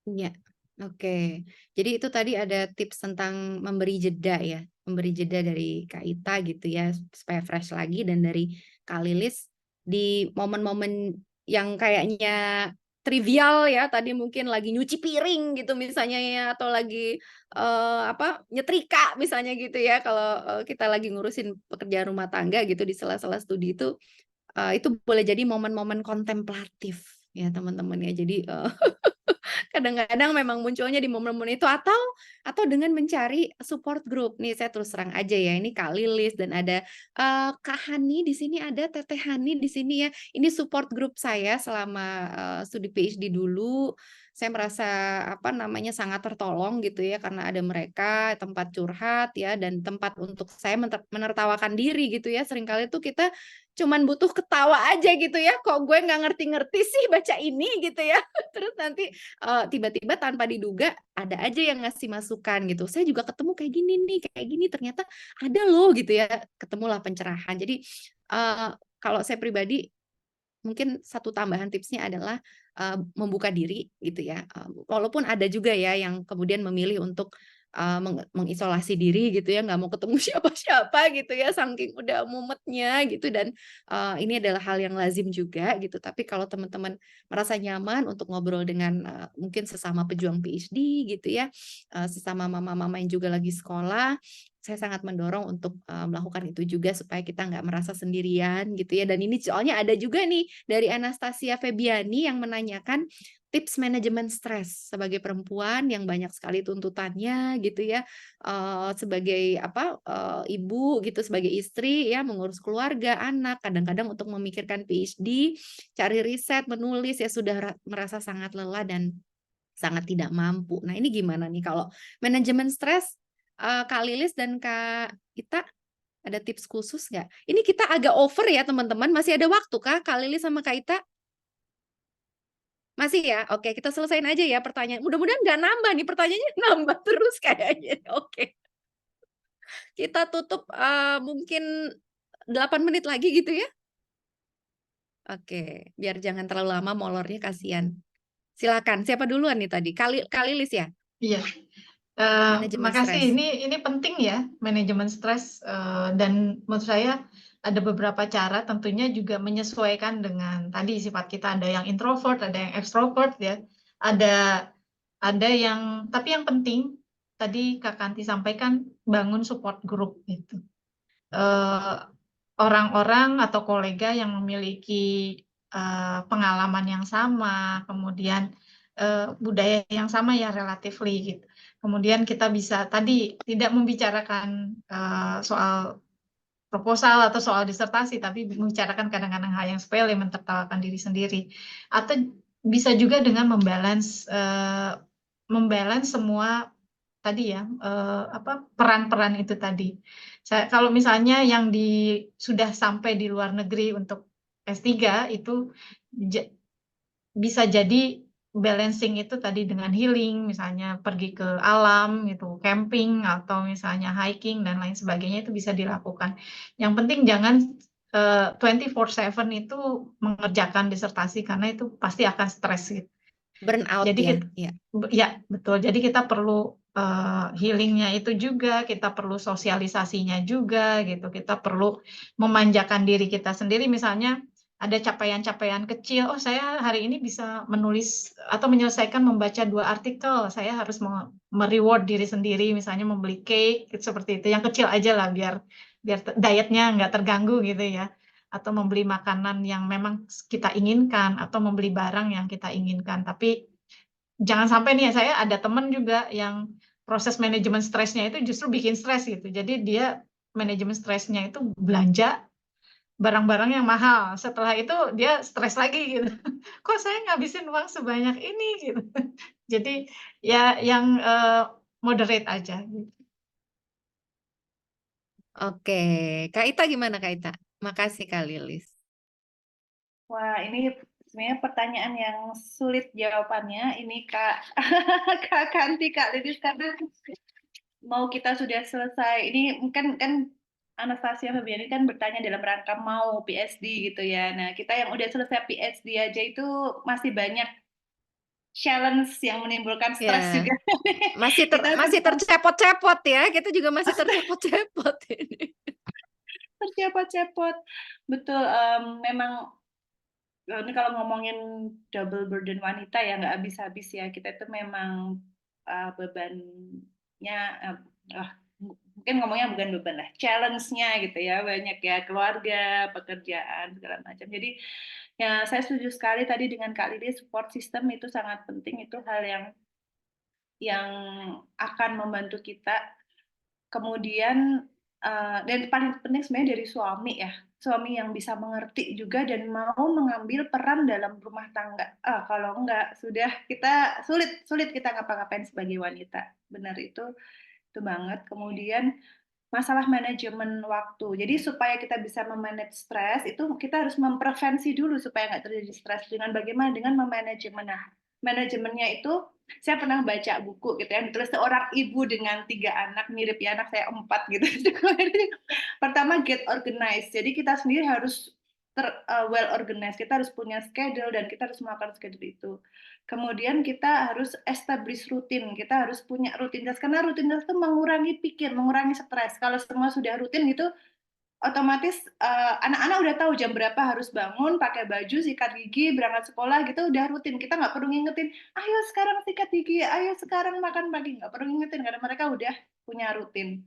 Iya, oke. Jadi itu tadi ada tips tentang memberi jeda ya, memberi jeda dari Kak Ita gitu ya, supaya fresh lagi, dan dari Kak Lilis di momen-momen yang kayaknya trivial ya, tadi mungkin lagi nyuci piring gitu misalnya ya, atau lagi nyetrika misalnya gitu ya, kalau kita lagi ngurusin pekerjaan rumah tangga gitu di sela-sela studi itu boleh jadi momen-momen kontemplatif ya teman-teman ya. Jadi kadang-kadang memang munculnya di momen-momen itu, atau dengan mencari support group. Nih saya terus terang aja ya, ini Kak Lilis dan ada Kak Hani di sini, ada Teteh Hani di sini ya. Ini support group saya selama studi PhD dulu. Saya merasa sangat tertolong gitu ya, karena ada mereka, tempat curhat ya, dan tempat untuk saya menertawakan diri gitu ya. Seringkali tuh kita cuman butuh ketawa aja gitu ya, kok gue nggak ngerti-ngerti sih baca ini gitu ya. Terus nanti tiba-tiba tanpa diduga ada aja yang ngasih masukan gitu. Saya juga ketemu kayak gini nih, kayak gini ternyata ada loh gitu ya. Ketemulah pencerahan. Jadi kalau saya pribadi mungkin satu tambahan tipsnya adalah membuka diri gitu ya. Walaupun ada juga ya yang kemudian memilih untuk mengisolasi diri gitu ya, nggak mau ketemu siapa-siapa gitu ya, saking udah mumetnya gitu, dan ini adalah hal yang lazim juga gitu. Tapi kalau teman-teman merasa nyaman untuk ngobrol dengan mungkin sesama pejuang PhD gitu ya, sesama mama-mama yang juga lagi sekolah, saya sangat mendorong untuk melakukan itu juga supaya kita nggak merasa sendirian gitu ya. Dan ini soalnya ada juga nih dari Anastasia Febiani yang menanyakan tips manajemen stres sebagai perempuan yang banyak sekali tuntutannya gitu ya, sebagai ibu gitu, sebagai istri ya, mengurus keluarga, anak, kadang-kadang untuk memikirkan PhD, cari riset, menulis ya sudah merasa sangat lelah dan sangat tidak mampu. Nah ini gimana nih kalau manajemen stres, Kak Lilis dan Kak Ita, ada tips khusus nggak? Ini kita agak over ya teman-teman, masih ada waktu kah Kak Lilis sama Kak Ita? Masih ya? Oke, kita selesaiin aja ya pertanyaan. Mudah-mudahan nggak nambah nih, pertanyaannya nambah terus kayaknya. Oke, kita tutup mungkin 8 menit lagi gitu ya? Oke, biar jangan terlalu lama molornya, kasihan. Silakan, siapa duluan nih tadi? Kak Lilis ya? Iya. Manajemen Makasih, stres. ini penting ya, manajemen stres, dan menurut saya ada beberapa cara, tentunya juga menyesuaikan dengan tadi sifat kita, ada yang introvert, ada yang extrovert ya, ada yang, tapi yang penting tadi Kak Kanti sampaikan, bangun support group gitu. Orang-orang atau kolega yang memiliki pengalaman yang sama, kemudian budaya yang sama ya relatively gitu. Kemudian kita bisa tadi tidak membicarakan soal proposal atau soal disertasi, tapi membicarakan kadang-kadang hal yang sepele, mentertawakan diri sendiri. Atau bisa juga dengan membalance semua tadi ya, peran-peran itu tadi. Kalau misalnya yang sudah sampai di luar negeri untuk S3 itu bisa jadi balancing itu tadi dengan healing, misalnya pergi ke alam gitu, camping atau misalnya hiking dan lain sebagainya, itu bisa dilakukan. Yang penting jangan 24/7 itu mengerjakan disertasi, karena itu pasti akan stres gitu. Burnout Jadi ya? Ya. ya betul. Jadi kita perlu healingnya itu juga, kita perlu sosialisasinya juga gitu. Kita perlu memanjakan diri kita sendiri. Misalnya ada capaian-capaian kecil. Oh, saya hari ini bisa menulis atau menyelesaikan membaca 2 artikel. Saya harus mereward diri sendiri, misalnya membeli cake seperti itu. Yang kecil aja lah biar dietnya nggak terganggu gitu ya. Atau membeli makanan yang memang kita inginkan atau membeli barang yang kita inginkan. Tapi jangan sampai nih, saya ada teman juga yang proses manajemen stresnya itu justru bikin stres gitu. Jadi dia manajemen stresnya itu belanja barang-barang yang mahal. Setelah itu dia stres lagi gitu. Kok saya ngabisin uang sebanyak ini gitu. Jadi ya yang moderate aja. Oke, Kak Ita gimana Kak Ita? Makasih Kak Lilis. Wah, ini sebenarnya pertanyaan yang sulit jawabannya. Ini Kak Kak Kanti, Kak Lilis, karena mau kita sudah selesai. Ini kan Anastasia Febiani kan bertanya dalam rangka mau PhD gitu ya. Nah, kita yang udah selesai PhD aja itu masih banyak challenge yang menimbulkan stres Ya, juga. Kita masih tercepot-cepot ya. Kita juga masih tercepot-cepot ini. tercepot-cepot. Betul, memang ini kalau ngomongin double burden wanita ya nggak habis-habis ya. Kita itu memang bebannya, mungkin ngomongnya bukan beban lah, challenge-nya gitu ya, banyak ya, keluarga, pekerjaan, segala macam. Jadi ya saya setuju sekali tadi dengan Kak Lili, support system itu sangat penting, itu hal yang akan membantu kita. Kemudian dan paling penting sebenarnya dari suami ya, suami yang bisa mengerti juga dan mau mengambil peran dalam rumah tangga. Kalau enggak, sudah kita sulit kita ngapa-ngapain sebagai wanita. Benar itu banget. Kemudian masalah manajemen waktu. Jadi supaya kita bisa memanage stres, itu kita harus memprevensi dulu supaya nggak terjadi stres. Dengan bagaimana? Dengan memanajemen. Nah, manajemennya itu, saya pernah baca buku gitu ya, ditulis seorang ibu dengan 3 anak, mirip ya anak saya 4 gitu. Pertama, get organized. Jadi kita sendiri harus well organized. Kita harus punya schedule dan kita harus melakukan schedule itu. Kemudian kita harus establish rutin, kita harus punya rutinitas, karena rutinitas itu mengurangi mengurangi stres. Kalau semua sudah rutin gitu, otomatis anak-anak udah tahu jam berapa harus bangun, pakai baju, sikat gigi, berangkat sekolah gitu, udah rutin. Kita nggak perlu ngingetin, ayo sekarang sikat gigi, ayo sekarang makan pagi. Nggak perlu ngingetin, karena mereka udah punya rutin.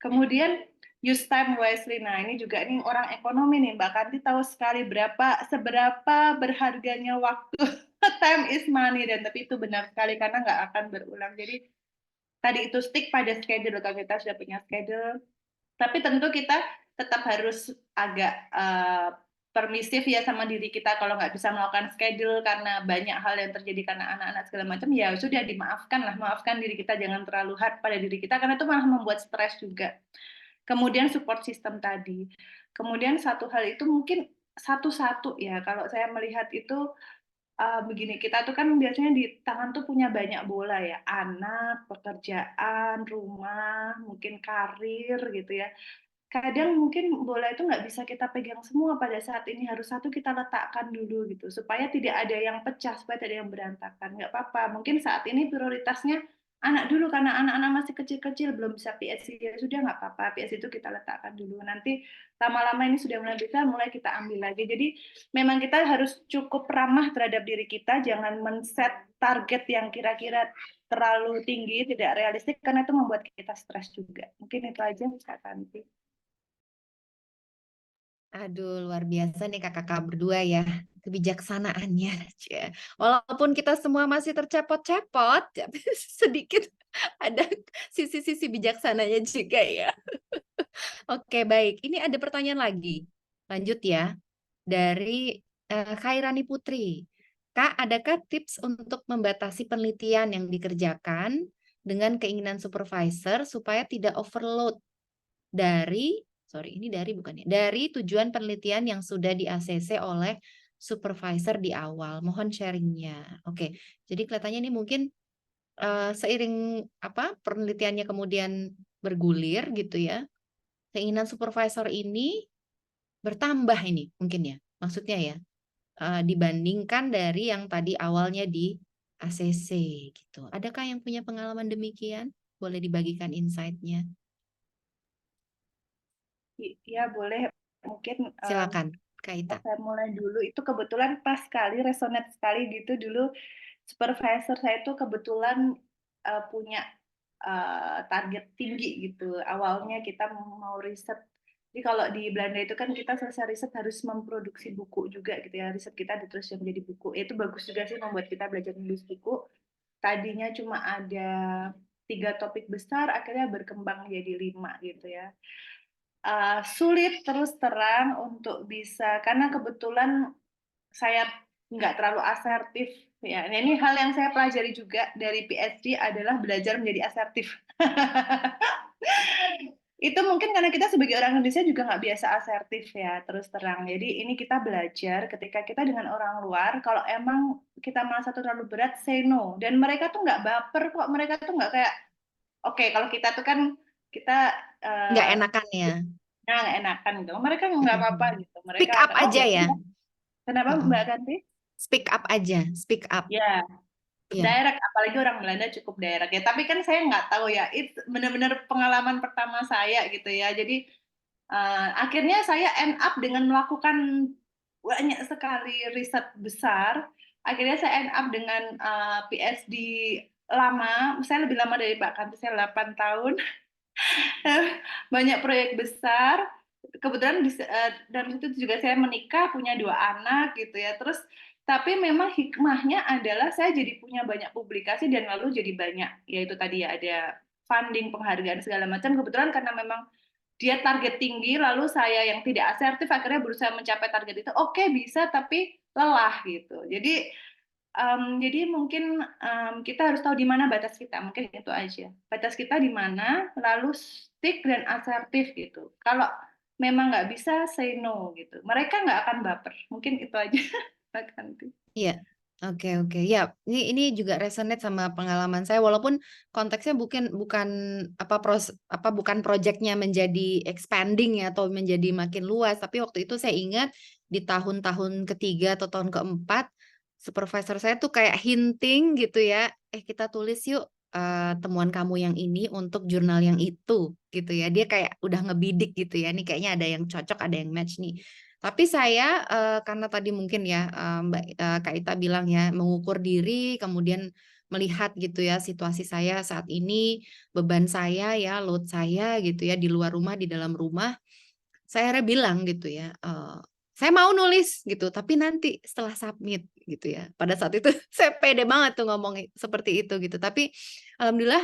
Kemudian use time wisely. Nah, ini juga nih orang ekonomi nih, Mbak Kanti tahu sekali seberapa berharganya waktu. Time is money, dan tapi itu benar sekali karena nggak akan berulang. Jadi tadi itu stick pada schedule, kalau kita sudah punya schedule. Tapi tentu kita tetap harus agak permisif ya sama diri kita kalau nggak bisa melakukan schedule karena banyak hal yang terjadi karena anak-anak segala macam, ya sudah dimaafkan lah, maafkan diri kita, jangan terlalu hard pada diri kita karena itu malah membuat stres juga. Kemudian support system tadi. Kemudian satu hal itu mungkin satu-satu ya, kalau saya melihat itu begini, kita tuh kan biasanya di tangan tuh punya banyak bola ya, anak, pekerjaan, rumah, mungkin karir gitu ya. Kadang mungkin bola itu nggak bisa kita pegang semua pada saat ini, harus satu kita letakkan dulu gitu, supaya tidak ada yang pecah, supaya tidak ada yang berantakan. Nggak apa-apa, mungkin saat ini prioritasnya anak dulu, karena anak-anak masih kecil-kecil, belum bisa PhD, ya sudah nggak apa-apa, PhD itu kita letakkan dulu. Nanti lama-lama ini sudah mulai bisa, mulai kita ambil lagi. Jadi memang kita harus cukup ramah terhadap diri kita, jangan men-set target yang kira-kira terlalu tinggi, tidak realistik, karena itu membuat kita stres juga. Mungkin itu aja, Kak Tanti. Aduh, luar biasa nih kakak-kakak berdua ya, kebijaksanaannya. Cie. Walaupun kita semua masih tercepot-cepot, tapi sedikit ada sisi-sisi bijaksananya juga ya. Oke, baik. Ini ada pertanyaan lagi. Lanjut ya. Dari Khairani Putri. Kak, adakah tips untuk membatasi penelitian yang dikerjakan dengan keinginan supervisor supaya tidak overload dari tujuan penelitian yang sudah di-ACC oleh supervisor di awal. Mohon sharingnya. Oke, jadi kelihatannya ini mungkin seiring penelitiannya kemudian bergulir gitu ya, keinginan supervisor ini bertambah ini mungkin ya, maksudnya ya, dibandingkan dari yang tadi awalnya di ACC gitu. Adakah yang punya pengalaman demikian? Boleh dibagikan insight-nya. Iya boleh, mungkin Silakan, Kak Ita. saya mulai dulu. Itu kebetulan pas sekali, resonate sekali gitu. Dulu supervisor saya itu kebetulan punya target tinggi gitu. Awalnya kita mau riset. Jadi kalau di Belanda itu kan kita selesai riset harus memproduksi buku juga gitu ya. Riset kita ditulis menjadi buku. Itu bagus juga sih membuat kita belajar menulis buku. Tadinya cuma ada 3 topik besar, akhirnya berkembang jadi 5 gitu ya. Sulit terus terang untuk bisa, karena kebetulan saya nggak terlalu asertif ya. Nah, ini hal yang saya pelajari juga dari PhD adalah belajar menjadi asertif. Itu mungkin karena kita sebagai orang Indonesia juga nggak biasa asertif ya, terus terang. Jadi ini kita belajar ketika kita dengan orang luar, kalau emang kita merasa terlalu berat, say no. Dan mereka tuh nggak baper kok, mereka tuh nggak kayak, oke, kalau kita tuh kan, kita Nggak enakan ya. nggak enakan gitu. Mereka nggak apa-apa gitu. Mereka Speak up akan, oh aja ya. kenapa Mbak Kanti? Speak up aja, speak up. Ya, Iya. direct, apalagi orang Belanda cukup direct ya. Tapi kan saya nggak tahu ya, itu benar-benar pengalaman pertama saya gitu ya. Jadi akhirnya saya end up dengan melakukan banyak sekali riset besar. Akhirnya saya end up dengan PhD lama. Saya lebih lama dari Mbak Kanti, saya 8 tahun. Banyak proyek besar. Kebetulan dalam situ juga saya menikah, punya 2 anak gitu ya. Terus tapi memang hikmahnya adalah saya jadi punya banyak publikasi dan lalu jadi banyak, yaitu tadi ya ada funding, penghargaan segala macam. Kebetulan karena memang dia target tinggi, lalu saya yang tidak asertif akhirnya berusaha mencapai target itu. Oke, bisa, tapi lelah gitu. Jadi mungkin kita harus tahu di mana batas kita, mungkin itu aja. Batas kita di mana, lalu stick dan asertif gitu. Kalau memang nggak bisa, say no gitu. Mereka nggak akan baper. Mungkin itu aja. Iya, oke. Ya, ini juga resonate sama pengalaman saya. Walaupun konteksnya bukan proyeknya menjadi expanding ya atau menjadi makin luas, tapi waktu itu saya ingat di tahun-tahun ketiga atau tahun keempat, supervisor saya tuh kayak hinting gitu ya, kita tulis yuk temuan kamu yang ini untuk jurnal yang itu gitu ya. Dia kayak udah ngebidik gitu ya. Ini kayaknya ada yang cocok, ada yang match nih. Tapi saya karena tadi mungkin ya Kak Ita bilang ya mengukur diri, kemudian melihat gitu ya situasi saya saat ini, beban saya ya, load saya gitu ya di luar rumah, di dalam rumah. Saya akhirnya bilang gitu ya, saya mau nulis gitu, tapi nanti setelah submit gitu ya. Pada saat itu saya pede banget tuh ngomong seperti itu gitu. Tapi alhamdulillah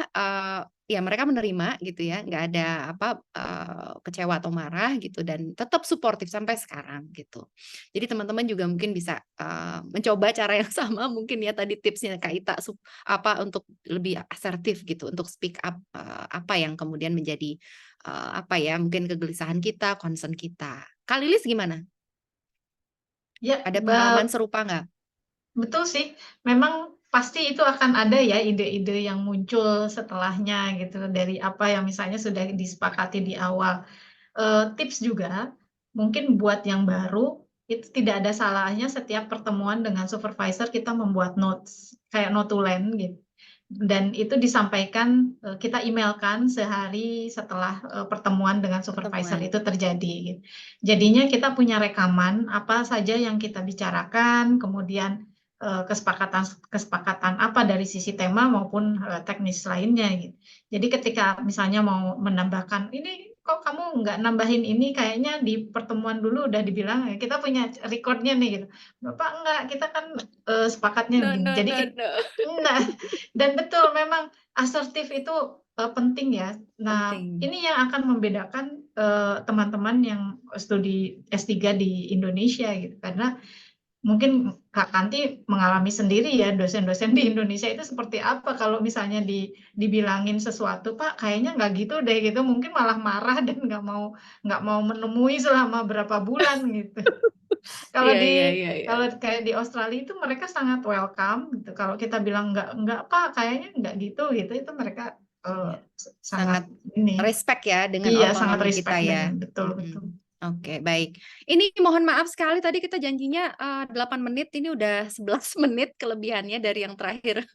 ya mereka menerima gitu ya, nggak ada kecewa atau marah gitu dan tetap suportif sampai sekarang gitu. Jadi teman-teman juga mungkin bisa mencoba cara yang sama mungkin ya tadi tipsnya Kak Ita untuk lebih asertif gitu, untuk speak up apa yang kemudian menjadi mungkin kegelisahan kita, concern kita. Kak Lilis gimana? Ya, Ada pengalaman serupa nggak? betul sih. Memang pasti itu akan ada ya ide-ide yang muncul setelahnya gitu dari apa yang misalnya sudah disepakati di awal. Tips juga mungkin buat yang baru itu tidak ada salahnya setiap pertemuan dengan supervisor kita membuat notes kayak note to land gitu. Dan itu disampaikan, kita emailkan sehari setelah pertemuan dengan supervisor itu terjadi. Gitu. Jadinya kita punya rekaman apa saja yang kita bicarakan, kemudian kesepakatan apa dari sisi tema maupun teknis lainnya. Gitu. Jadi ketika misalnya mau menambahkan ini kok kamu nggak nambahin ini kayaknya di pertemuan dulu udah dibilang kita punya recordnya nih gitu. Bapak enggak, kita kan sepakatnya begini. Jadi nah, dan betul memang asertif itu penting ya. Nah, ini yang akan membedakan teman-teman yang studi S3 di Indonesia gitu. Karena mungkin Kak Kanti mengalami sendiri ya dosen-dosen di Indonesia itu seperti apa kalau misalnya dibilangin sesuatu Pak kayaknya nggak gitu deh gitu mungkin malah marah dan nggak mau menemui selama berapa bulan gitu. Kalau kalau kayak di Australia itu mereka sangat welcome gitu. Kalau kita bilang nggak Pak kayaknya nggak gitu itu mereka sangat ini respect ya dengan iya sangat otonomi respect kita ya. betul. Oke, baik. Ini mohon maaf sekali tadi kita janjinya 8 menit, ini udah 11 menit kelebihannya dari yang terakhir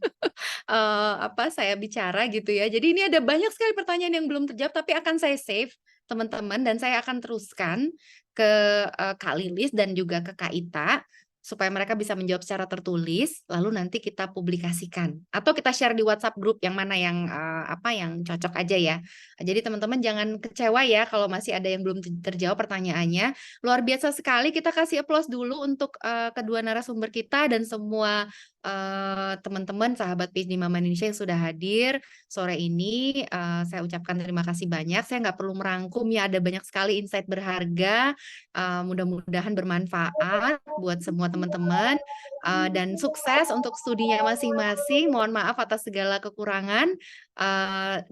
saya bicara gitu ya. Jadi ini ada banyak sekali pertanyaan yang belum terjawab, tapi akan saya save teman-teman dan saya akan teruskan ke Kak Lilis dan juga ke Kak Ita supaya mereka bisa menjawab secara tertulis, lalu nanti kita publikasikan atau kita share di WhatsApp grup yang mana yang yang cocok aja ya. Jadi teman-teman jangan kecewa ya kalau masih ada yang belum terjawab pertanyaannya. Luar biasa sekali, kita kasih applause dulu untuk kedua narasumber kita dan semua teman-teman sahabat PhD Mama Indonesia yang sudah hadir sore ini. Saya ucapkan terima kasih banyak. Saya nggak perlu merangkum ya, ada banyak sekali insight berharga. Mudah-mudahan bermanfaat buat semua teman-teman dan sukses untuk studinya masing-masing. Mohon maaf atas segala kekurangan.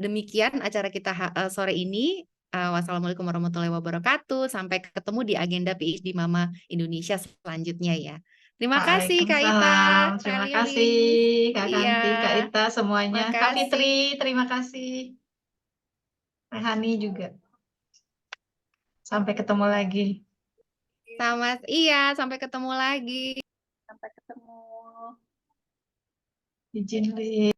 Demikian acara kita sore ini. Wassalamualaikum warahmatullahi wabarakatuh. Sampai ketemu di agenda PhD Mama Indonesia selanjutnya ya. Terima kasih Kak Ita, Waalaikumsalam. Kak Terima Lilis. kasih Kak Iya, Kanti, Kak Ita semuanya. Kak makasih. Fitri, terima kasih. Rehani juga. Sampai ketemu lagi. Sampai ketemu lagi. Sampai ketemu. Izin, Li.